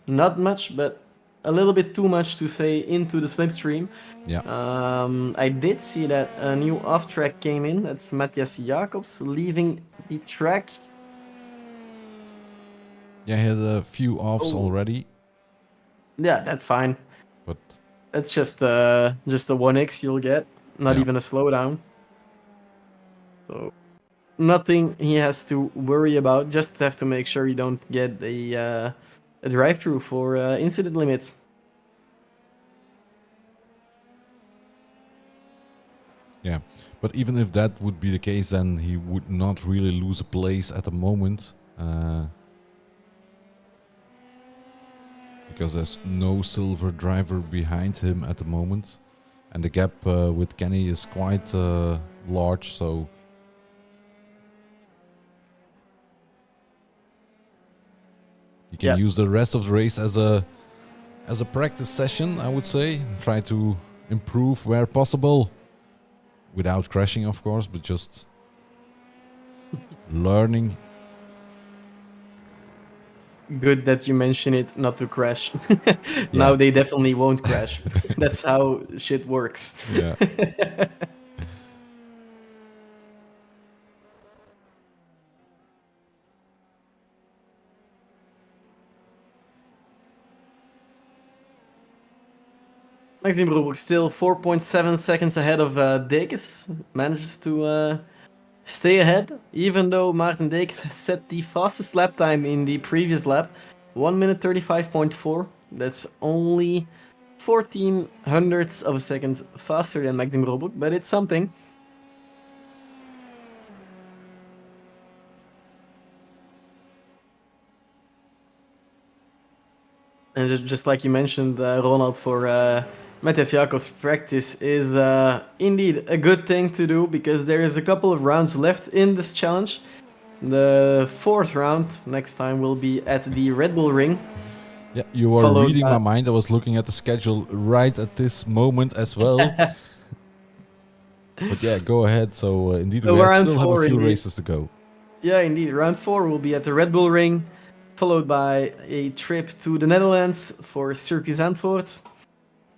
Not much, but a little bit too much to say into the slipstream. Yeah. I did see that a new off track came in. That's Matthias Jacobs leaving the track. Yeah, he had a few offs already. Yeah, that's fine. But that's just a 1x you'll get, not even a slowdown. So nothing he has to worry about. Just have to make sure you don't get a drive-through for incident limits. Yeah, but even if that would be the case, then he would not really lose a place at the moment. Because there's no silver driver behind him at the moment. And the gap with Kenny is quite large, so... You can use the rest of the race as a practice session, I would say. Try to improve where possible. Without crashing, of course, but just learning. Good that you mention it, not to crash. Now they definitely won't crash. That's how shit works. Yeah. Maxime Broebroek still 4.7 seconds ahead of Dekes. Manages to stay ahead, even though Maarten Dekes has set the fastest lap time in the previous lap. 1 minute 35.4. That's only 14 hundredths of a second faster than Maxime Broebroek, but it's something. And just like you mentioned, Ronald, for Matthias Jacobs, practice is indeed a good thing to do because there is a couple of rounds left in this challenge. The fourth round next time will be at the Red Bull Ring. Yeah, you are reading my mind. I was looking at the schedule right at this moment as well. But yeah, go ahead. So indeed, we still have a few races to go. Yeah, indeed. Round 4 will be at the Red Bull Ring, followed by a trip to the Netherlands for Circuit Zandvoort,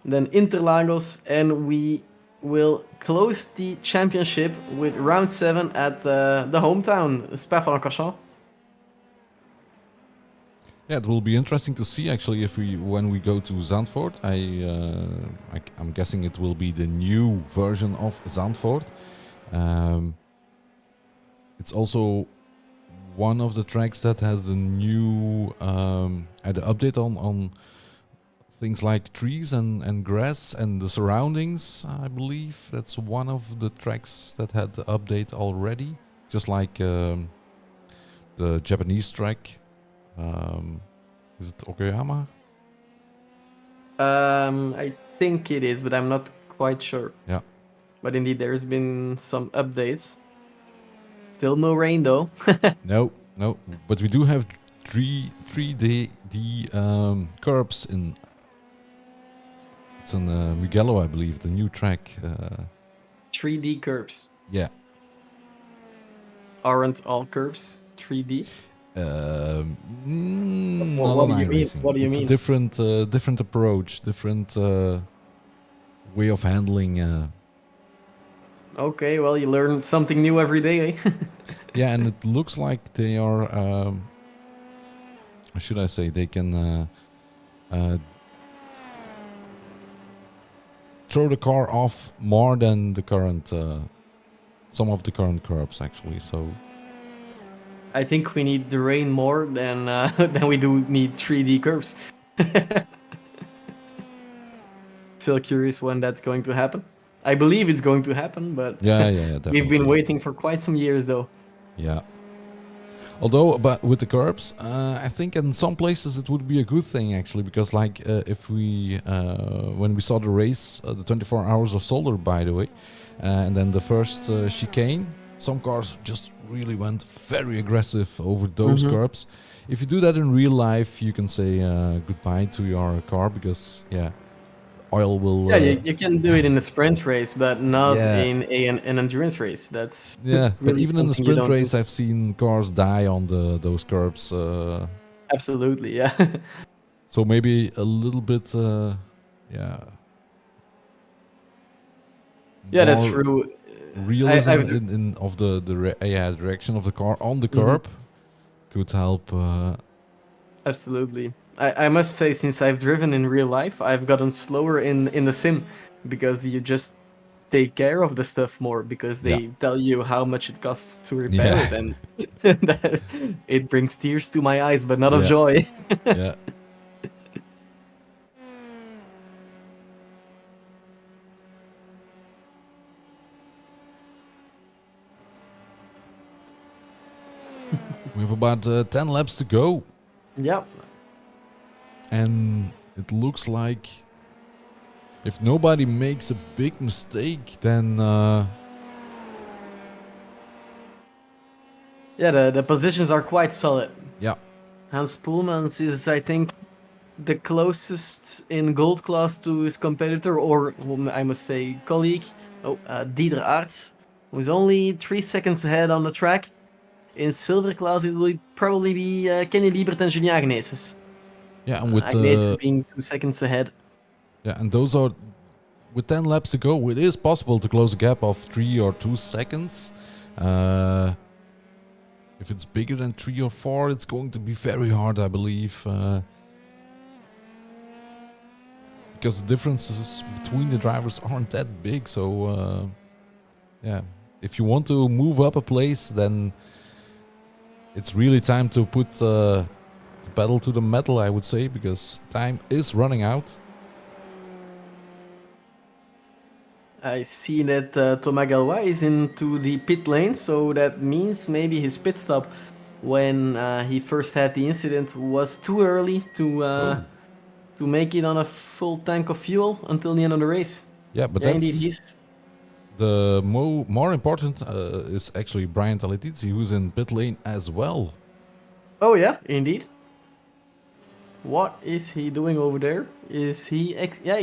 then Interlagos, and we will close the championship with round 7 at the hometown, Spa-Francorchamps. Yeah, it will be interesting to see actually if when we go to Zandvoort. I'm guessing it will be the new version of Zandvoort. It's also one of the tracks that has the new the update on things like trees and grass and the surroundings. I believe that's one of the tracks that had the update already, just like the Japanese track. Is it Okayama? I think it is, but I'm not quite sure. Yeah. But indeed, there's been some updates. Still no rain though. No. But we do have 3D curbs in. It's in Mugello, I believe, the new track. 3D curbs. Yeah. Aren't all curbs 3D? What do you mean? What do you mean? mean? It's a different approach, different way of handling. Okay, well, you learn something new every day, eh? Yeah, and it looks like they are. How should I say? They can throw the car off more than the current. Some of the current curbs, actually. So. I think we need the rain more than than we do need 3D curbs. Still curious when that's going to happen. I believe it's going to happen, but yeah, definitely. We've been waiting for quite some years, though. Yeah. Although, but with the curbs, I think in some places it would be a good thing actually, because like if we, when we saw the race, the 24 hours of Solder, by the way, and then the first chicane, some cars just really went very aggressive over those curbs. If you do that in real life, you can say goodbye to your car because oil will. Yeah, you can do it in a sprint race, but not in an endurance race. That's really but even in the sprint race, do. I've seen cars die on those curbs. Absolutely, yeah. So maybe a little bit, Yeah, that's true. Realism in of the direction of the car on the curb could help. Absolutely. I must say, since I've driven in real life, I've gotten slower in the sim because you just take care of the stuff more because they tell you how much it costs to repair it, and it brings tears to my eyes, but not of joy. Yeah. We have about 10 laps to go. Yep. And it looks like if nobody makes a big mistake, then the positions are quite solid. Yeah. Hans Poelmans is, I think, the closest in gold class to his competitor, or I must say colleague, Digitraqz, who's only 3 seconds ahead on the track. In silver class, it will probably be Kenny Liebert and Julien Agneses. Yeah, and with Agneses being 2 seconds ahead. Yeah, and those are with 10 laps to go. It is possible to close a gap of 3 or 2 seconds. If it's bigger than 3 or 4, it's going to be very hard, I believe. because the differences between the drivers aren't that big. So yeah, if you want to move up a place, then it's really time to put the pedal to the metal, I would say, because time is running out. I see that Tomagalwa is into the pit lane, so that means maybe his pit stop when he first had the incident was too early to make it on a full tank of fuel until the end of the race. Yeah, but Yeah, indeed, that's he's. the more important is actually Brian Taletizzi, who's in pit lane as well. Oh yeah, indeed. What is he doing over there? Is he yeah,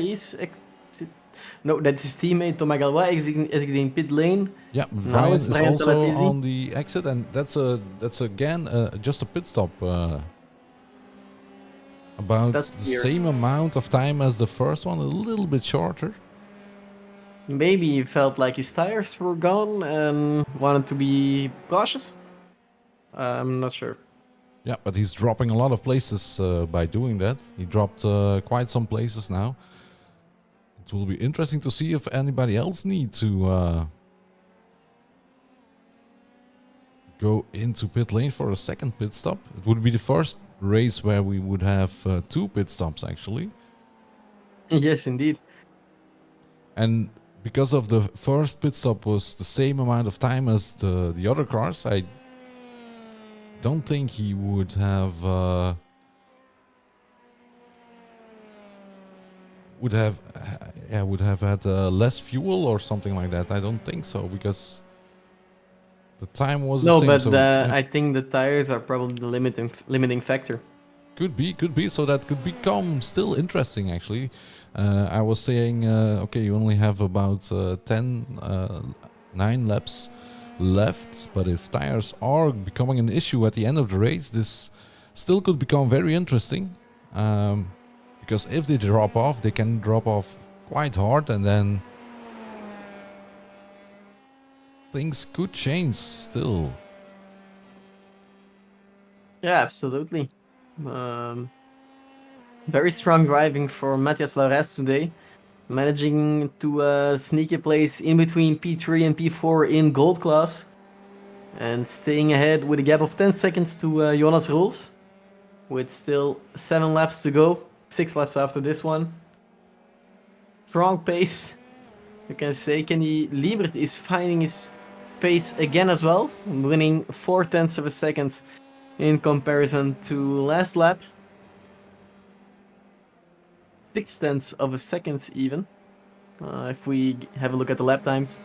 no, that's his teammate Tomagalwa exiting pit lane. Yeah, Now Brian it's is Brian also Talatizzi. on the exit, and that's again just a pit stop. About That's the weird. same amount of time as the first one, a little bit shorter. Maybe he felt like his tires were gone and wanted to be cautious. I'm not sure. Yeah, but he's dropping a lot of places by doing that. He dropped quite some places now. It will be interesting to see if anybody else need to go into pit lane for a second pit stop. It would be the first race where we would have 2 pit stops actually. Yes, indeed. And because of the first pit stop was the same amount of time as the other cars, I don't think he would have would have had less fuel or something like that. I don't think so, because the time was No, the same. but So yeah, I think the tires are probably the limiting factor. could be. So that could become still interesting actually. I was saying, okay, you only have about 9 laps left, but if tires are becoming an issue at the end of the race, this still could become very interesting. Because if they drop off, they can drop off quite hard, and then things could change still. Yeah, absolutely. Very strong driving for Matthias Laurès today, managing to sneak a place in between P3 and P4 in gold class, and staying ahead with a gap of 10 seconds to Jonas Roels, with still 7 laps to go, 6 laps after this one. Strong pace, you can say. Kenny Liebert is finding his pace again as well, winning 4/10 of a second in comparison to last lap. 6/10 of a second even, if we have a look at the lap times.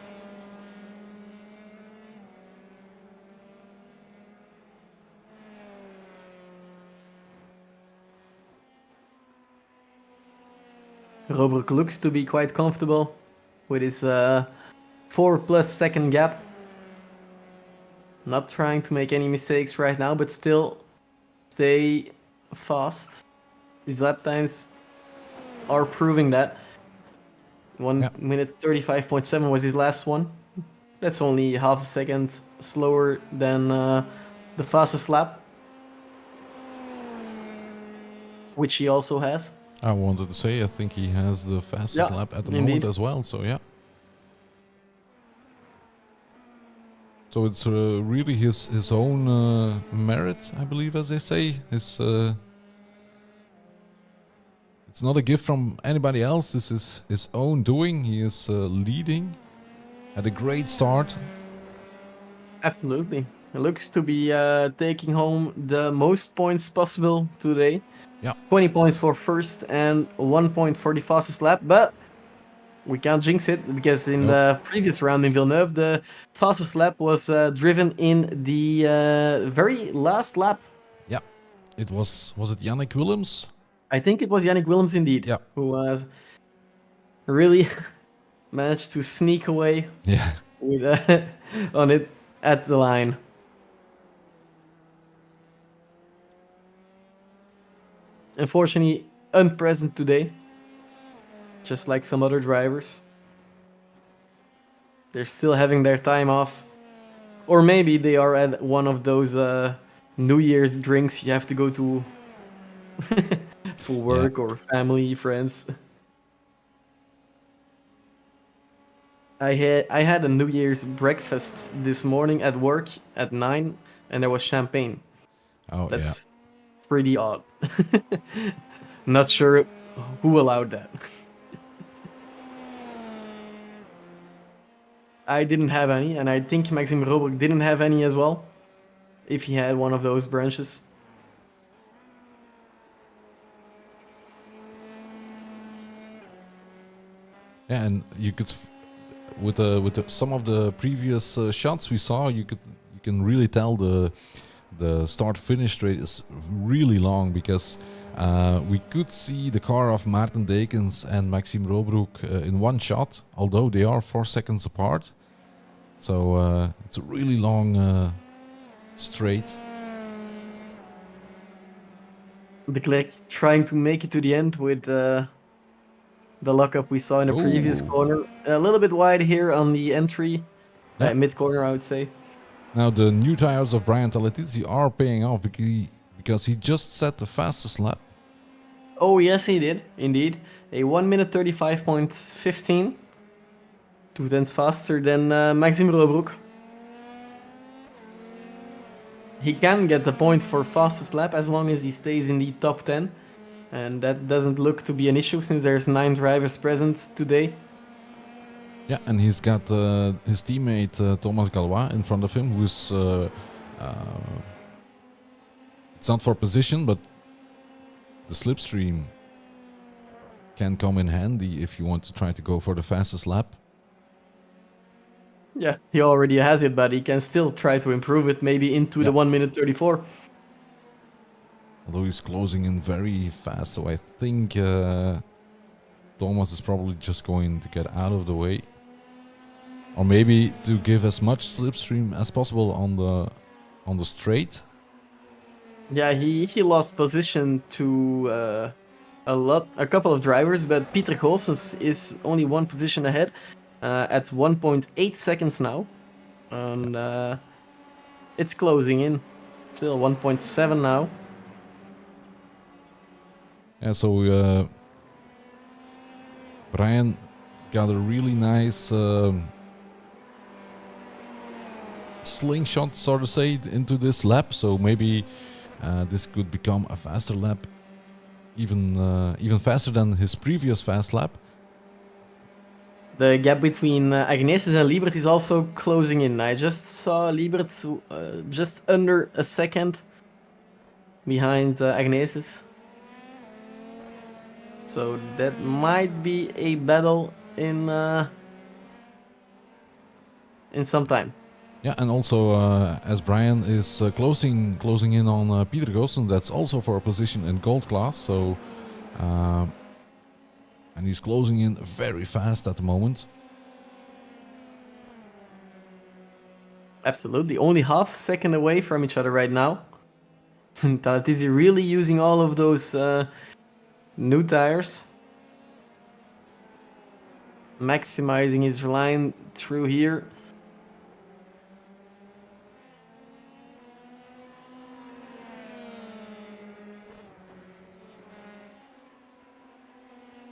Robert looks to be quite comfortable with his 4+ second gap. Not trying to make any mistakes right now, but still stay fast. His lap times are proving that. 1 minute 35.7 was his last one. That's only half a second slower than the fastest lap, which he also has. I wanted to say, I think he has the fastest lap at the moment as well. So yeah. So it's really his own merit, I believe, as they say. It's not a gift from anybody else. This is his own doing. He is leading at a great start. Absolutely. It looks to be taking home the most points possible today. Yeah. 20 points for first and 1 point for the fastest lap, but we can't jinx it, because in the previous round in Villeneuve, the fastest lap was driven in the very last lap. Yeah, it was it Yannick Willems? I think it was Yannick Willems indeed. Yeah, who really managed to sneak away. Yeah, with on it at the line. Unfortunately, unpresent today. Just like some other drivers. They're still having their time off. Or maybe they are at one of those New Year's drinks you have to go to for work or family, friends. I had a New Year's breakfast this morning at work at 9, and there was champagne. Oh yeah. That's pretty odd. Not sure who allowed that. I didn't have any, and I think Maxime Robert didn't have any as well, if he had one of those branches. Yeah, and you could with some of the previous shots we saw, you can really tell the start finish straight is really long, because we could see the car of Maarten Dekens and Maxime Robroek in one shot, although they are 4 seconds apart. So it's a really long straight. De Klerk trying to make it to the end with the lockup we saw in the previous Ooh. corner. A little bit wide here on the entry, Yeah. mid corner, I would say. Now the new tires of Brian Talatizzi are paying off, because he just set the fastest lap. Oh yes, he did indeed. A 1 minute 35.15, 2/10 faster than Maxime Robroek. He can get the point for fastest lap as long as he stays in the top 10. And that doesn't look to be an issue since there's 9 drivers present today. Yeah, and he's got his teammate Thomas Galois in front of him, who's it's not for position, but the slipstream can come in handy if you want to try to go for the fastest lap. Yeah, he already has it, but he can still try to improve it maybe into the 1 minute 34. Although he's closing in very fast, so I think Thomas is probably just going to get out of the way. Or maybe to give as much slipstream as possible on the straight. Yeah, he lost position to a couple of drivers, but Pieter Goossens is only 1 position ahead at 1.8 seconds now, and it's closing in. Still 1.7 now. Yeah, so Brian got a really nice slingshot, sort of say, into this lap. So maybe this could become a faster lap, even faster than his previous fast lap. The gap between Agnesis and Liebert is also closing in. I just saw Liebert just under a second behind Agnesis. So that might be a battle in some time. Yeah, and also as Brian is closing in on Pieter Goossens, that's also for a position in gold class. So, and he's closing in very fast at the moment. Absolutely, only half a second away from each other right now. Talatizzi really using all of those new tires, maximizing his line through here.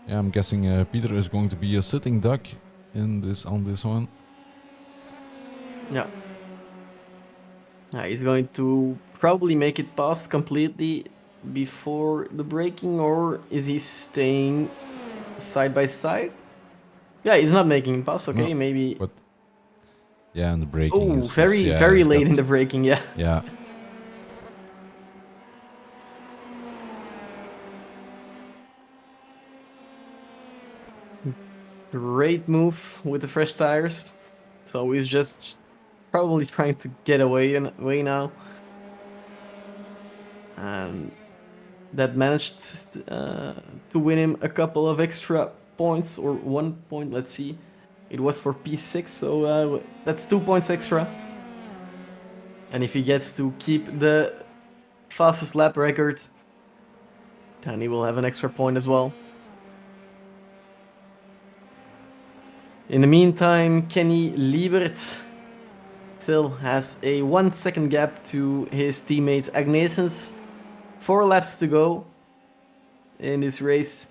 Yeah, I'm guessing Peter is going to be a sitting duck on this one. Yeah. He's going to probably make it past completely before the braking, or is he staying side by side? Yeah, he's not making it past. Okay, No, maybe. But yeah, and the braking Oh, is very late in the braking. Yeah. Yeah. Great move with the fresh tires. So he's just probably trying to get away now. And that managed to win him a couple of extra points, or 1 point. Let's see. It was for P6, so that's 2 points extra. And if he gets to keep the fastest lap record, then he will have an extra point as well. In the meantime, Kenny Liebert still has a 1 second gap to his teammate Agnesens. 4 laps to go in this race.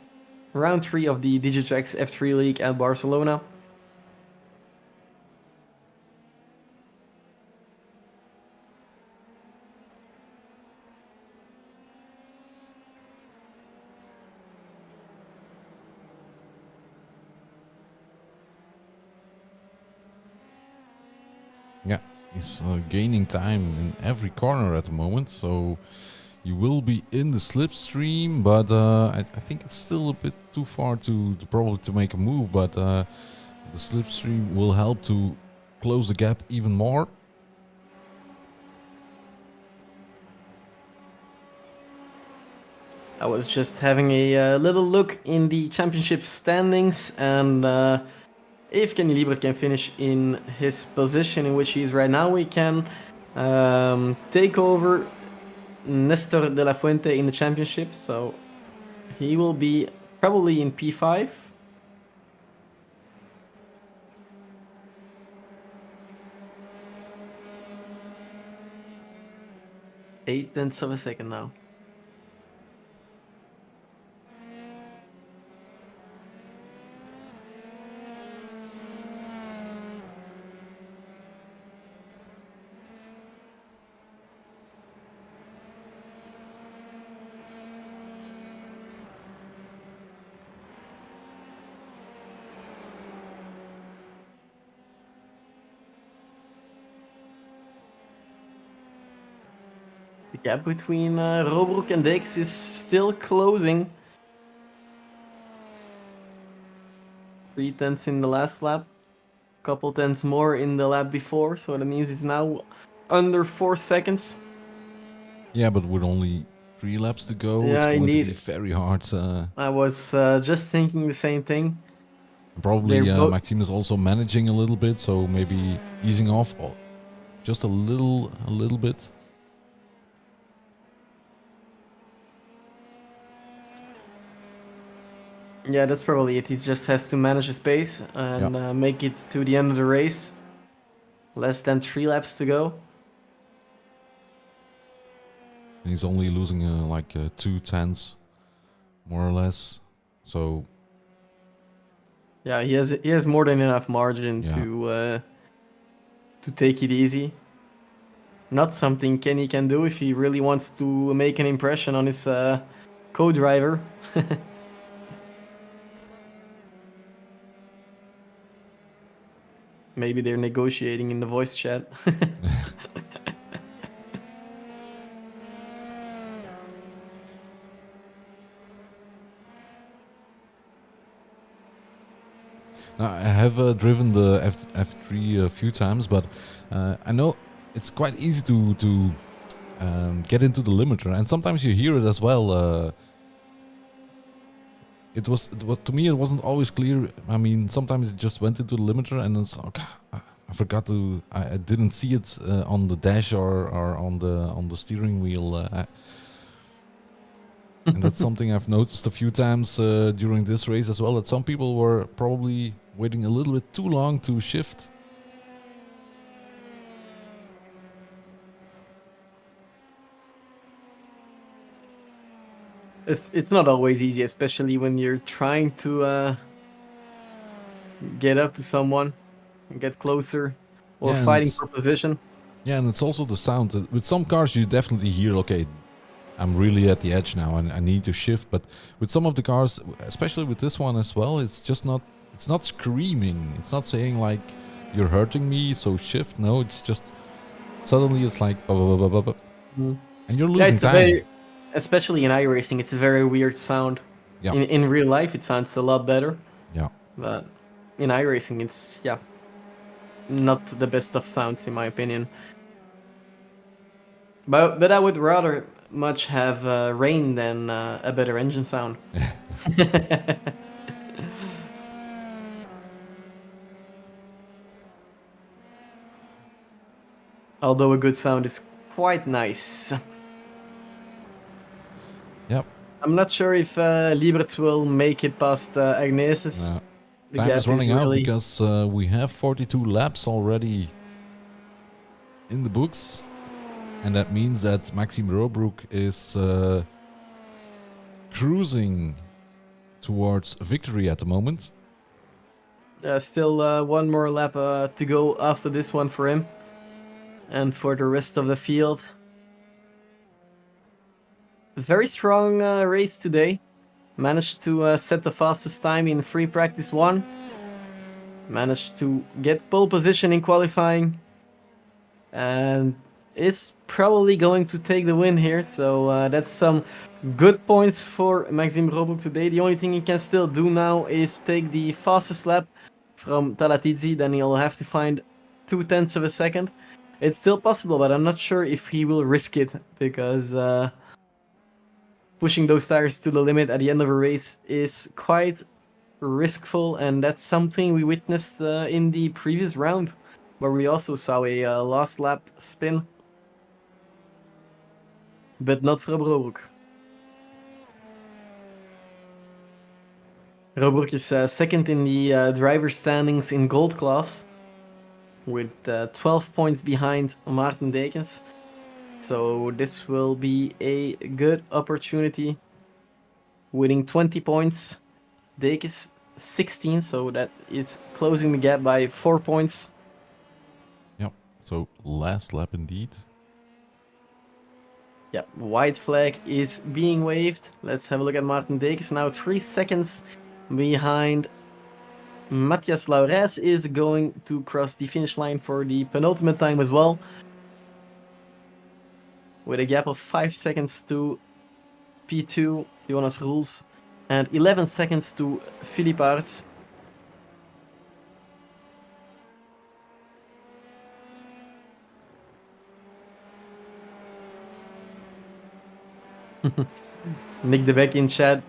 Round 3 of the Digitraqz F3 League at Barcelona. Yeah, he's gaining time in every corner at the moment, so you will be in the slipstream, but I think it's still a bit too far to probably to make a move, but the slipstream will help to close the gap even more. I was just having a little look in the championship standings, and if Kenny Liebert can finish in his position in which he is right now, we can take over Nestor de la Fuente in the championship. So he will be probably in P5. 8/10 of a second now. The gap between Robroek and Dex is still closing. 3/10 in the last lap, couple tenths more in the lap before, so that means it's now under 4 seconds. Yeah, but with only 3 laps to go, it's Yeah, going to be indeed. very hard. I was just thinking the same thing. Probably They're both. Maxime is also managing a little bit, so maybe easing off just a little bit. Yeah, that's probably it. He just has to manage his pace and make it to the end of the race. Less than 3 laps to go. And he's only losing like 2 tenths, more or less. So yeah, he has more than enough margin to take it easy. Not something Kenny can do if he really wants to make an impression on his co-driver. Maybe they're negotiating in the voice chat. now, I have driven the F3 a few times, but I know it's quite easy to get into the limiter, and sometimes you hear it as well. It was to me, it wasn't always clear. I mean, sometimes it just went into the limiter, and it's okay. I forgot to. I didn't see it on the dash or on the steering wheel. And that's something I've noticed a few times during this race as well. That some people were probably waiting a little bit too long to shift. It's not always easy, especially when you're trying to get up to someone and get closer, or Yeah, fighting for position. Yeah, and it's also the sound. With some cars, you definitely hear, okay, I'm really at the edge now and I need to shift. But with some of the cars, especially with this one as well, it's just not. It's not screaming. It's not saying like you're hurting me, so shift. No, it's just suddenly it's like, and you're Yeah, losing it's a time. very, especially in iRacing, it's a very weird sound. Yeah. In real life, it sounds a lot better. Yeah. But in iRacing, it's not the best of sounds in my opinion. But I would rather much have rain than a better engine sound. Although a good sound is quite nice. Yep. I'm not sure if Liebert will make it past Agnesis. The Time gap is running out really... because we have 42 laps already in the books. And that means that Maxime Robroek is cruising towards victory at the moment. Still one more lap to go after this one for him. And for the rest of the field. Very strong race today. Managed to set the fastest time in free practice 1. Managed to get pole position in qualifying. and is probably going to take the win here. So that's some good points for Maxime Robuk today. The only thing he can still do now is take the fastest lap from Talatidzi. Then he'll have to find 0.2 of a second. It's still possible, but I'm not sure if he will risk it, because pushing those tires to the limit at the end of a race is quite riskful, and that's something we witnessed in the previous round, where we also saw a last lap spin, but not from Robroek. Robroek is second in the driver standings in gold class, with 12 points behind Maarten Dekens. So this will be a good opportunity. Winning 20 points. Dekens 16, so that is closing the gap by 4 points. Yep. So last lap indeed. Yep, white flag is being waved. Let's have a look at Maarten Dekens. Now 3 seconds behind. Matthias Laurès is going to cross the finish line for the penultimate time as well, with a gap of 5 seconds to P2, Jonas Roels, and 11 seconds to Philippe Aerts. Nick de Beck in chat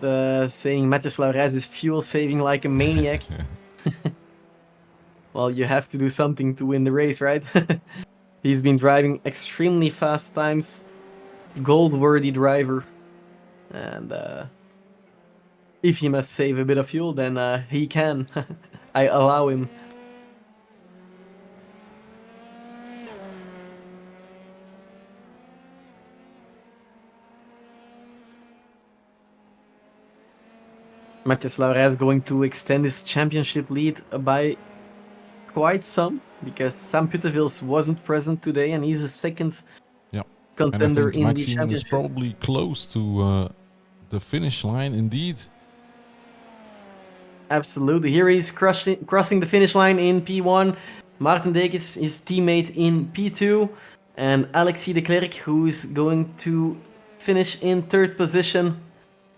saying Matthias Laurès is fuel saving like a maniac. Well, you have to do something to win the race, right? He's been driving extremely fast times, gold-worthy driver, and if he must save a bit of fuel, then he can. I allow him. Matthias Laurès going to extend his championship lead by quite some, because Sam Puttevils wasn't present today, and he's a second contender in Maxime the championship. is probably close to the finish line indeed. Absolutely. Here he's crossing the finish line in P1. Maarten Dekens, his teammate in P2. And Alexis de Klerk, who is going to finish in third position,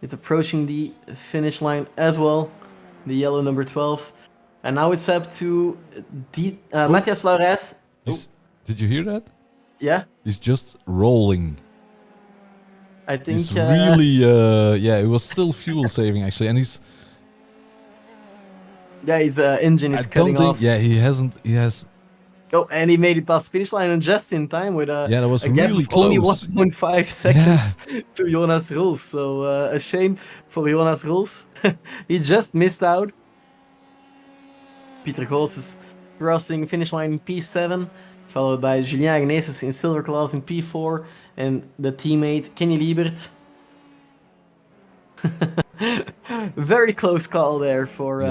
is approaching the finish line as well. The yellow number 12. And now it's up to Matthias Laurès. Did you hear that? Yeah. He's just rolling. I think he's really, it was still fuel saving actually, and he's. Yeah, his engine is cutting off. Yeah, he has. Oh, and he made it past finish line, and just in time with a that was a gap really of close. Only 1.5 seconds to Jonas Roels. So a shame for Jonas Roels. He just missed out. Pieter Gools is crossing finish line in P7, followed by Julien Agneses in silver class in P4, and the teammate Kenny Liebert. Very close call there for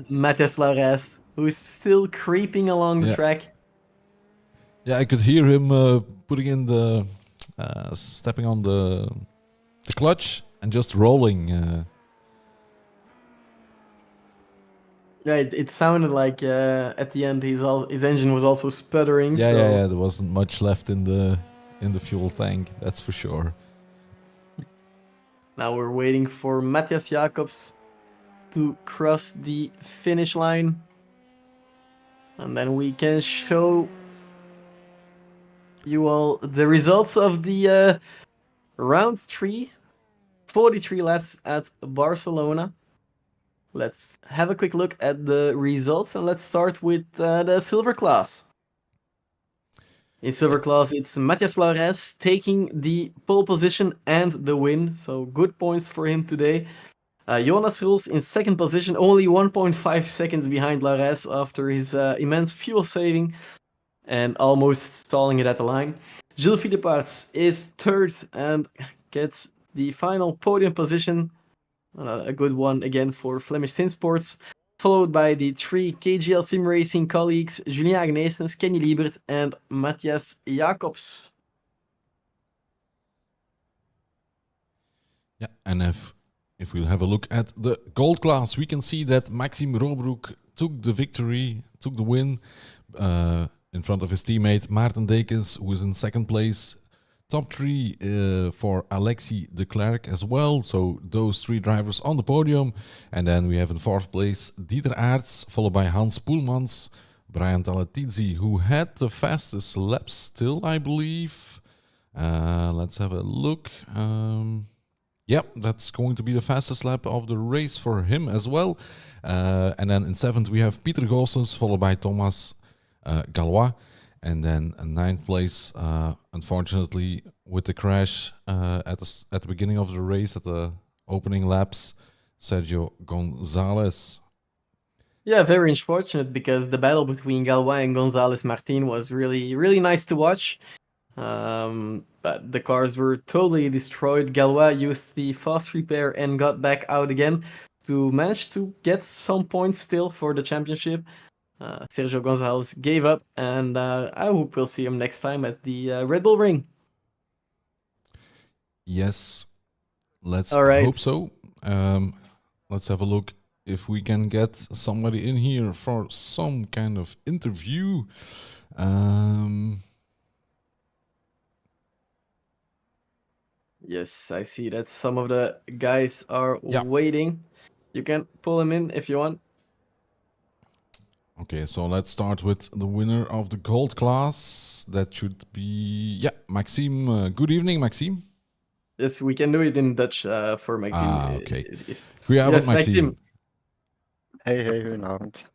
Matthias Laurès, who's still creeping along the track. Yeah, I could hear him putting in the stepping on the clutch and just rolling. Yeah, it sounded like at the end his engine was also sputtering. Yeah, there wasn't much left in the fuel tank, that's for sure. Now we're waiting for Matthias Jacobs to cross the finish line, and then we can show you all the results of the round 3, 43 laps at Barcelona. Let's have a quick look at the results, and let's start with the silver class. In silver class, it's Matthias Laurès taking the pole position and the win, so good points for him today. Jonas Roels in second position, only 1.5 seconds behind Laurès after his immense fuel saving and almost stalling it at the line. Gilles Philippe Aerts is third and gets the final podium position. A good one again for Flemish Sinsports, followed by the 3 KGL Sim Racing colleagues, Julien Agneses, Kenny Liebert, and Matthias Jacobs. Yeah, and if we'll have a look at the gold class, we can see that Maxime Robroek took the victory, took the win. in front of his teammate Maarten Dekens, who is in second place. Top 3 for Alexis de Klerk as well. So those 3 drivers on the podium. And then we have in 4th place Digitraqz, followed by Hans Poelmans, Brian Talatizzi, who had the fastest lap still, I believe. Let's have a look. Yep, that's going to be the fastest lap of the race for him as well. And then in 7th we have Pieter Goossens, followed by Thomas Gallois. And then in 9th place, unfortunately, with the crash at the beginning of the race, at the opening laps, Sergio Gonzalez. Yeah, very unfortunate because the battle between Gallois and Gonzalez Martin was really, really nice to watch. But the cars were totally destroyed. Gallois used the fast repair and got back out again to manage to get some points still for the championship. Sergio Gonzalez gave up, and I hope we'll see him next time at the Red Bull Ring. Yes, let's All right. hope so. Let's have a look if we can get somebody in here for some kind of interview. Yes, I see that some of the guys are waiting. You can pull them in if you want. Okay, so let's start with the winner of the gold class. That should be, Maxime. Good evening, Maxime. Yes, we can do it in Dutch for Maxime. Oké. Goedenavond, Maxime. Hey, goedenavond.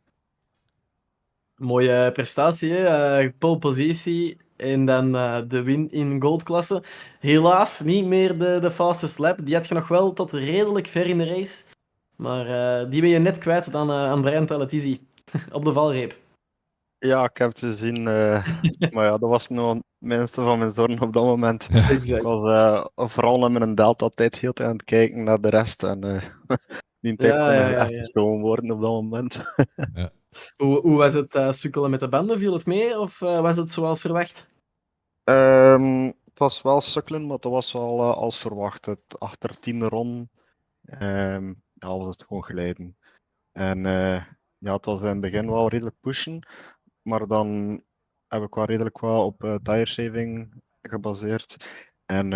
Mooie prestatie, hè? Pole positie en dan de win in goldklasse. Helaas niet meer de fastest lap. Die had je nog wel tot redelijk ver in de race. Maar die ben je net kwijt aan Brian Talatizzi op de valreep. Ja, ik heb het gezien. Maar ja, dat was nog het minste van mijn zorgen op dat moment. Exact. Ik was vooral met een delta-tijd heel tijd aan het kijken naar de rest. En die tijd kon echt gestolen worden op dat moment. Ja. Hoe was het sukkelen met de banden? Viel het mee of was het zoals verwacht? Het was wel sukkelen, maar dat was wel als verwacht. Achter 10 ron was het gewoon glijden. En het was in het begin wel redelijk pushen, maar dan heb ik wel redelijk wel op tire saving gebaseerd. En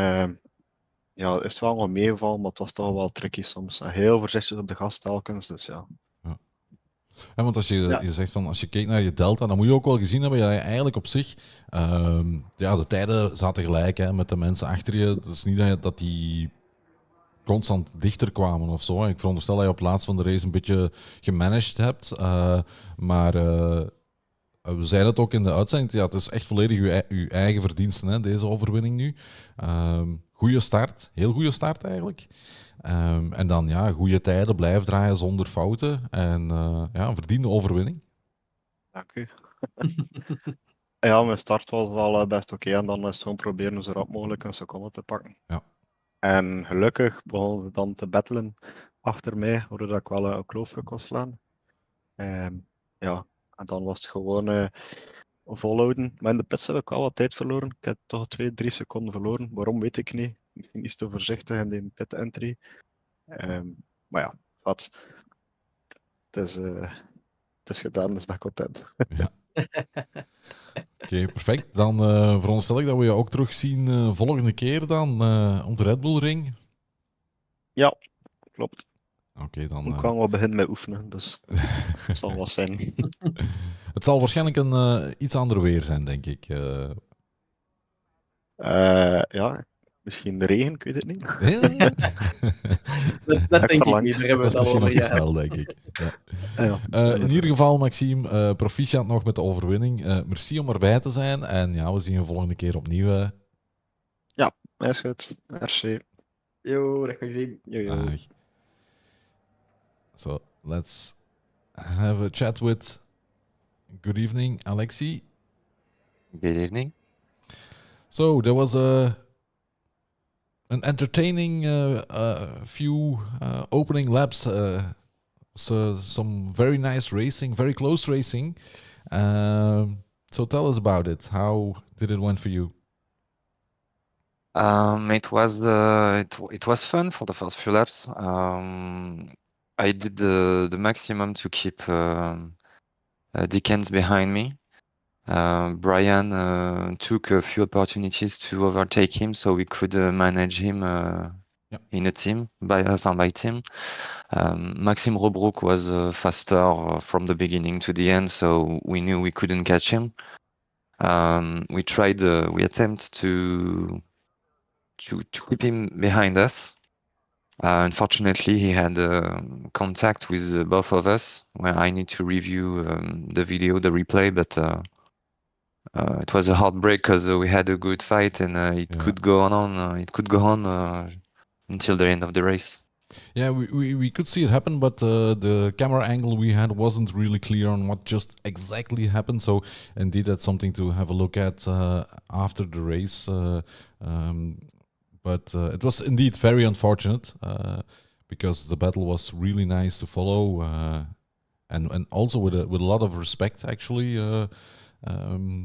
is het wel nog meegevallen, maar het was toch wel tricky soms. Heel voorzichtig op de gas telkens, dus ja. Ja, want als je zegt van als je kijkt naar je delta, dan moet je ook wel gezien hebben dat je eigenlijk op zich, de tijden zaten gelijk hè, met de mensen achter je. Het is niet dat die constant dichter kwamen of zo. Ik veronderstel dat je op het laatst van de race een beetje gemanaged hebt. Maar we zeiden het ook in de uitzending, het is echt volledig uw eigen verdiensten, hè, deze overwinning nu. Goeie start, heel goede start eigenlijk. En dan goede tijden, blijf draaien zonder fouten. En een verdiende overwinning. Dank u. Ja, mijn start was wel best oké. En dan is het gewoon proberen zo rap mogelijk een seconde te pakken. Ja. En gelukkig begonnen ze dan te battelen achter mij, waardoor ik wel een kloof kon slaan. En dan was het gewoon volhouden. Maar in de pits heb ik wel wat tijd verloren. Ik heb toch 2-3 seconden verloren. Waarom weet ik niet. Misschien iets te voorzichtig in die pit entry. Maar ja, het is gedaan, dus ben ik content. Ja. Oké, perfect. Dan veronderstel ik dat we je ook terugzien volgende keer dan op de Red Bull Ring. Ja, klopt. Oké, dan... Ik kan wel beginnen met oefenen, dus het zal wel zijn. Het zal waarschijnlijk een iets ander weer zijn, denk ik. Misschien de regen, ik weet het niet. dat denk ik niet. Dat is misschien nog te snel, denk ik. Ja. In ieder geval, Maxime, proficiat nog met de overwinning. Merci om erbij te zijn. En we zien je volgende keer opnieuw. Ja, is goed. Merci. Yo, dat kan ik zien. Yo. So, let's have a chat with... Good evening, Alexi. Good evening. So, there was an entertaining few opening laps. So some very nice racing, very close racing. So tell us about it. How did it went for you? It was fun for the first few laps. I did the maximum to keep Dickens behind me. Brian took a few opportunities to overtake him, so we could manage him in a team by team. Maxime Robrook was faster from the beginning to the end, so we knew we couldn't catch him. We tried, we attempt to keep him behind us. Unfortunately, he had contact with both of us, where I need to review the video, the replay, but it was a heartbreak because we had a good fight and it could go on. It could go on until the end of the race. Yeah, we could see it happen, but the camera angle we had wasn't really clear on what just exactly happened. So indeed, that's something to have a look at after the race. But it was indeed very unfortunate because the battle was really nice to follow and also with a lot of respect, actually.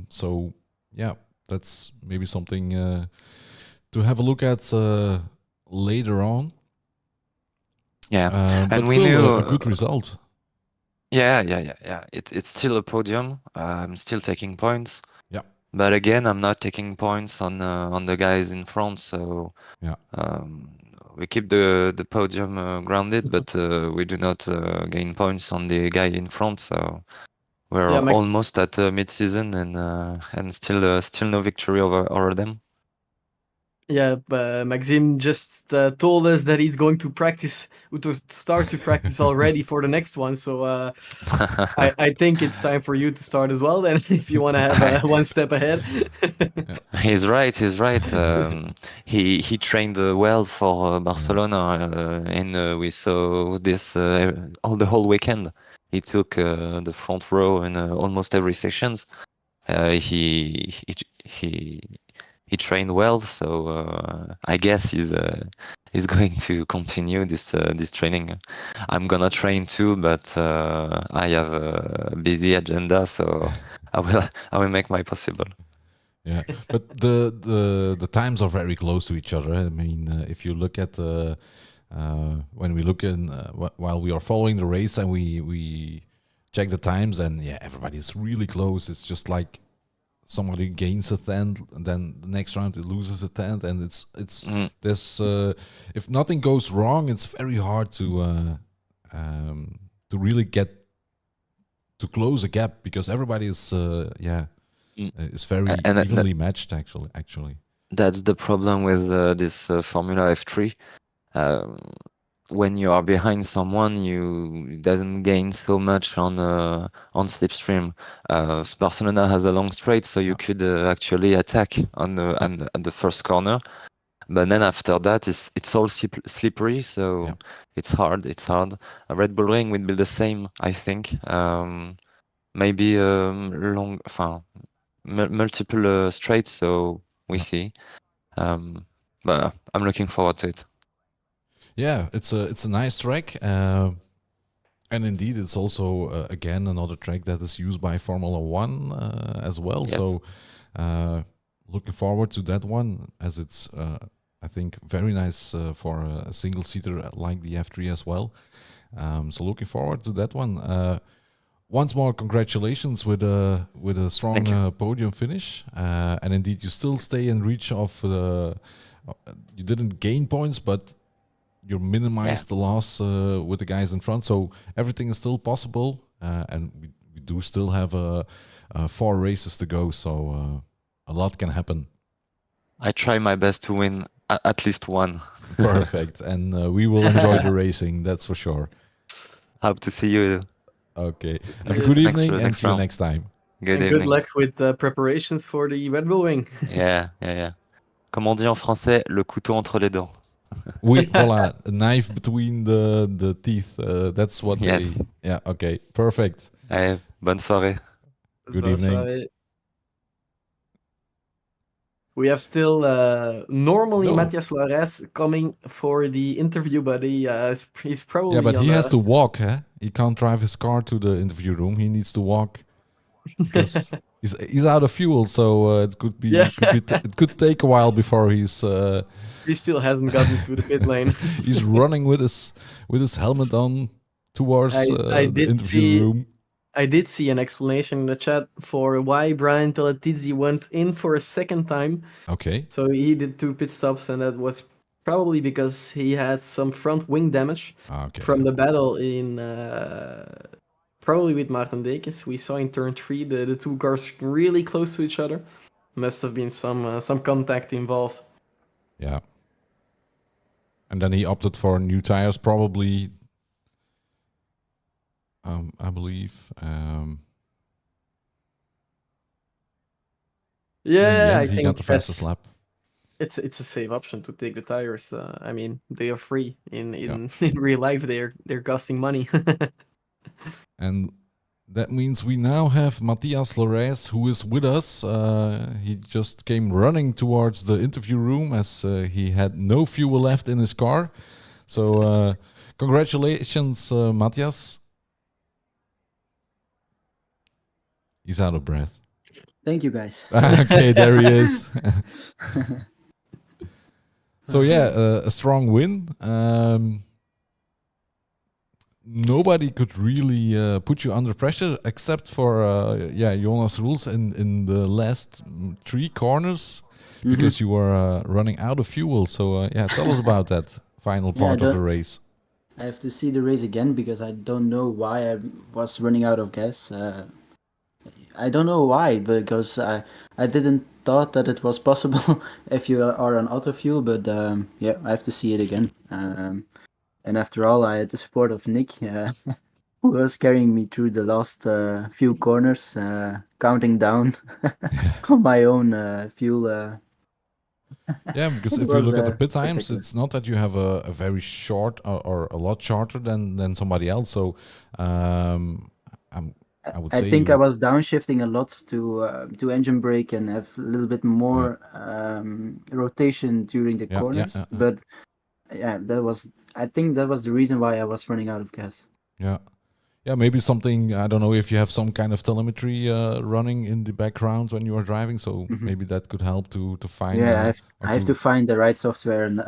So yeah, that's maybe something to have a look at later on. Yeah, but and we still knew a good result. Yeah. It's still a podium. I'm still taking points. Yeah. But again, I'm not taking points on the guys in front. So yeah, we keep the podium grounded, but we do not gain points on the guy in front. So we're almost at mid-season and still no victory over them. Yeah, Maxime just told us that he's going to start to practice already for the next one. So I think it's time for you to start as well. Then, if you want to have one step ahead. He's right. He trained well for Barcelona, and we saw this all the whole weekend. He took the front row in almost every sessions. He trained well, so I guess he's going to continue this training. I'm gonna train too, but I have a busy agenda, so I will make my possible. Yeah, but the times are very close to each other. I mean, if you look at when we look in while we are following the race and we check the times, and yeah, everybody's really close. It's just like somebody gains a tenth, and then the next round it loses a tenth, and it's this. If nothing goes wrong, it's very hard to really get to close a gap because everybody is it's very evenly matched. Actually, that's the problem with this Formula F3. When you are behind someone, you doesn't gain so much on slipstream. Barcelona has a long straight, so you could actually attack on the first corner. But then after that, it's all slippery, so it's hard. A Red Bull Ring will be the same, I think. Maybe multiple straights, so we see. But I'm looking forward to it. Yeah, it's a nice track, and indeed, it's also again another track that is used by Formula One as well. Yes. So, looking forward to that one, as it's I think very nice for a single seater like the F3 as well. So looking forward to that one. Once more, congratulations with a strong podium finish, and indeed, you still stay in reach of the. You didn't gain points, but you minimize the loss with the guys in front, so everything is still possible, and we do still have 4 races to go, so a lot can happen. I try my best to win at least one. Perfect, and we will enjoy the racing, that's for sure. Hope to see you. Okay, have a good evening and see you round. next time. Good evening. Good luck with the preparations for the Red Bull Ring. Yeah. Comme on dit en français, le couteau entre les dents. Oui, voilà, a knife between the teeth. That's what they. Yeah. Okay. Perfect. Bonne soirée. Good evening. We have still normally Matthias Lares coming for the interview, but he's probably. Yeah, but he has to walk. He can't drive his car to the interview room. He needs to walk because he's out of fuel. So it could be. It could take a while before he's. He still hasn't gotten to the pit lane. He's running with his helmet on towards the interview room. I did see an explanation in the chat for why Brian Teletizzi went in for a second time. Okay. So he did 2 pit stops, and that was probably because he had some front wing damage Okay. from the battle in probably with Maarten Dekes. We saw in turn 3 the two cars really close to each other. Must have been some contact involved. Yeah. And then he opted for new tires, probably. I believe. Yeah, in the end, I he think got the fastest lap. it's a safe option to take the tires. I mean, they are free in Yeah. in real life. They're costing money. And that means we now have Matthias Lores, who is with us. He just came running towards the interview room as he had no fuel left in his car. So congratulations, Matthias. He's out of breath. Thank you, guys. Okay, there he is. So yeah, a strong win. Nobody could really put you under pressure except for Jonas Rules in the last 3 corners because you were running out of fuel. So tell us about that final part of the race. I have to see the race again because I don't know why I was running out of gas. I don't know why, because I didn't thought that it was possible if you are on auto fuel, but I have to see it again. And after all, I had the support of Nick, who was carrying me through the last few corners, counting down on my own fuel. Yeah, because if you look at the pit times, it's not that you have a very short or a lot shorter than somebody else. So I think I was downshifting a lot to engine brake and have a little bit more rotation during the corners. But I think that was the reason why I was running out of gas. Yeah, maybe something, I don't know if you have some kind of telemetry running in the background when you are driving, so maybe that could help to find... Yeah, I have to find the right software, and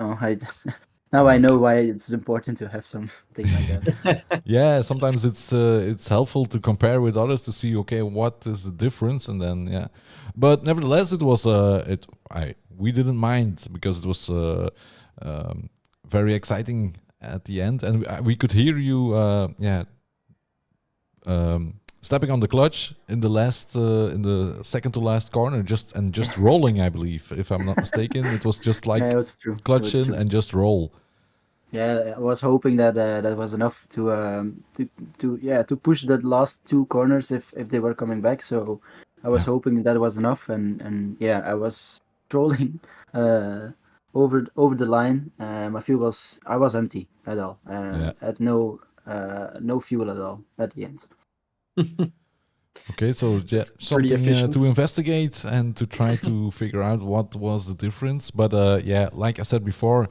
now I know why it's important to have something like that. Yeah, sometimes it's helpful to compare with others to see, okay, what is the difference, and then, But nevertheless, it was, we didn't mind, because it was very exciting at the end, and we could hear you, stepping on the clutch in the second to last corner, just rolling, I believe, if I'm not mistaken. It was just like clutch in and just roll. Yeah, I was hoping that that was enough to push that last 2 corners if they were coming back. So I was hoping that was enough, and I was trolling over the line. My fuel I was empty at all. Had no fuel at all at the end. Okay, so something to investigate and to try to figure out what was the difference. But like I said before,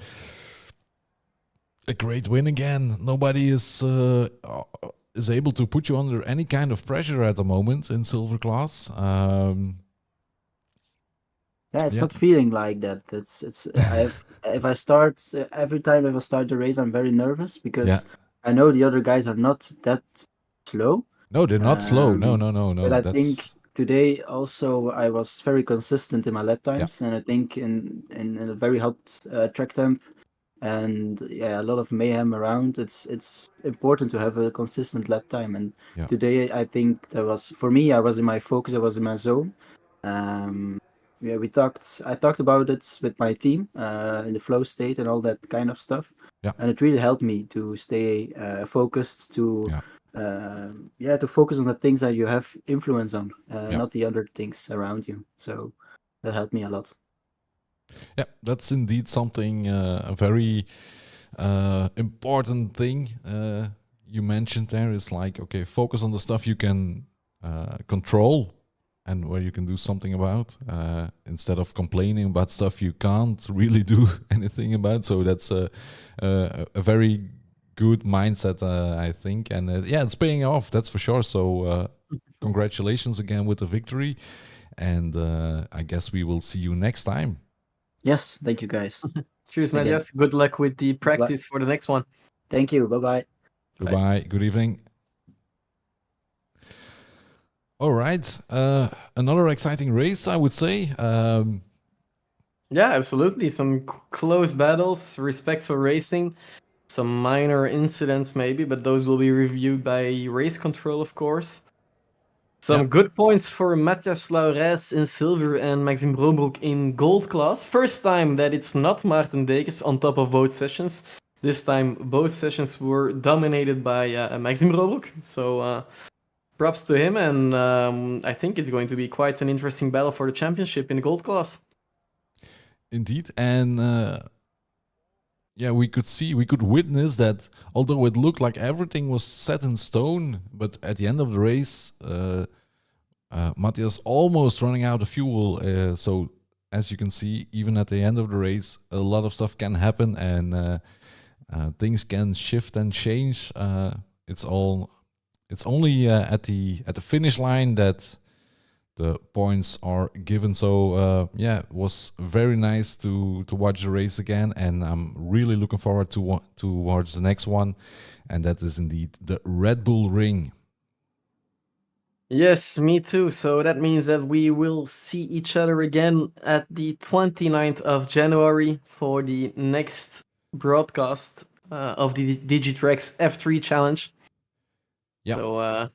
a great win again. Nobody is able to put you under any kind of pressure at the moment in silver class. It's not feeling like that. If I start every time I start the race, I'm very nervous because I know the other guys are not that slow. No, they're not slow. No. But I think today also I was very consistent in my lap times, and I think in a very hot track temp and a lot of mayhem around, it's important to have a consistent lap time. And today I think that was, for me, I was in my focus, I was in my zone. I talked about it with my team in the flow state and all that kind of stuff. And it really helped me to stay focused, to focus on the things that you have influence on, not the other things around you. So that helped me a lot. Yeah, that's indeed something, a very important thing you mentioned there is like, okay, focus on the stuff you can control and where you can do something about, instead of complaining about stuff you can't really do anything about. So that's a very good mindset, I think. And it's paying off, that's for sure. So congratulations again with the victory. And I guess we will see you next time. Yes, thank you, guys. Cheers, Matthias. Good luck with the practice for the next one. Thank you. Bye-bye. Goodbye. Good evening. All right. Another exciting race, I would say. Yeah, absolutely. Some close battles, respectful racing, some minor incidents maybe, but those will be reviewed by race control, of course. Some good points for Matthias Laurès in silver and Maxime Broombroek in gold class. First time that it's not Maarten Dekes on top of both sessions. This time both sessions were dominated by Maxime Broombroek. So props to him, and I think it's going to be quite an interesting battle for the championship in the gold class. Indeed. And we could witness that although it looked like everything was set in stone, but at the end of the race, Matthias almost running out of fuel. So as you can see, even at the end of the race, a lot of stuff can happen, and things can shift and change. It's only at the finish line that the points are given. So it was very nice to watch the race again, and I'm really looking forward towards the next one, and that is indeed the Red Bull Ring. Yes, me too. So that means that we will see each other again at the 29th of January for the next broadcast of the Digitraqz F3 challenge. Yeah. So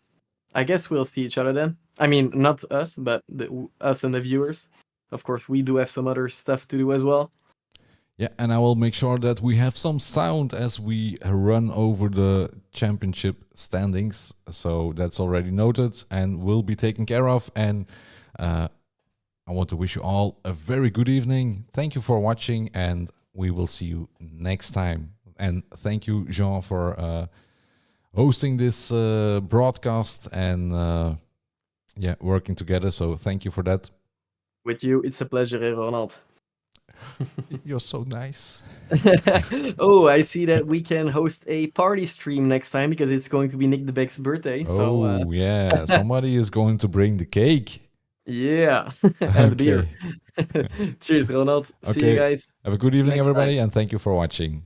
I guess we'll see each other then. I mean, not us, but us and the viewers. Of course, we do have some other stuff to do as well. Yeah, and I will make sure that we have some sound as we run over the championship standings. So that's already noted and will be taken care of. And I want to wish you all a very good evening. Thank you for watching, and we will see you next time. And thank you, Jean, for hosting this broadcast and working together. So thank you for that. With you, it's a pleasure, Ronald. You're so nice. Oh, I see that we can host a party stream next time because it's going to be Nick de Beck's birthday. Oh, yeah. Somebody is going to bring the cake. Yeah. And the beer. Cheers, Ronald. See you guys. Have a good evening, next everybody, time. and thank you for watching.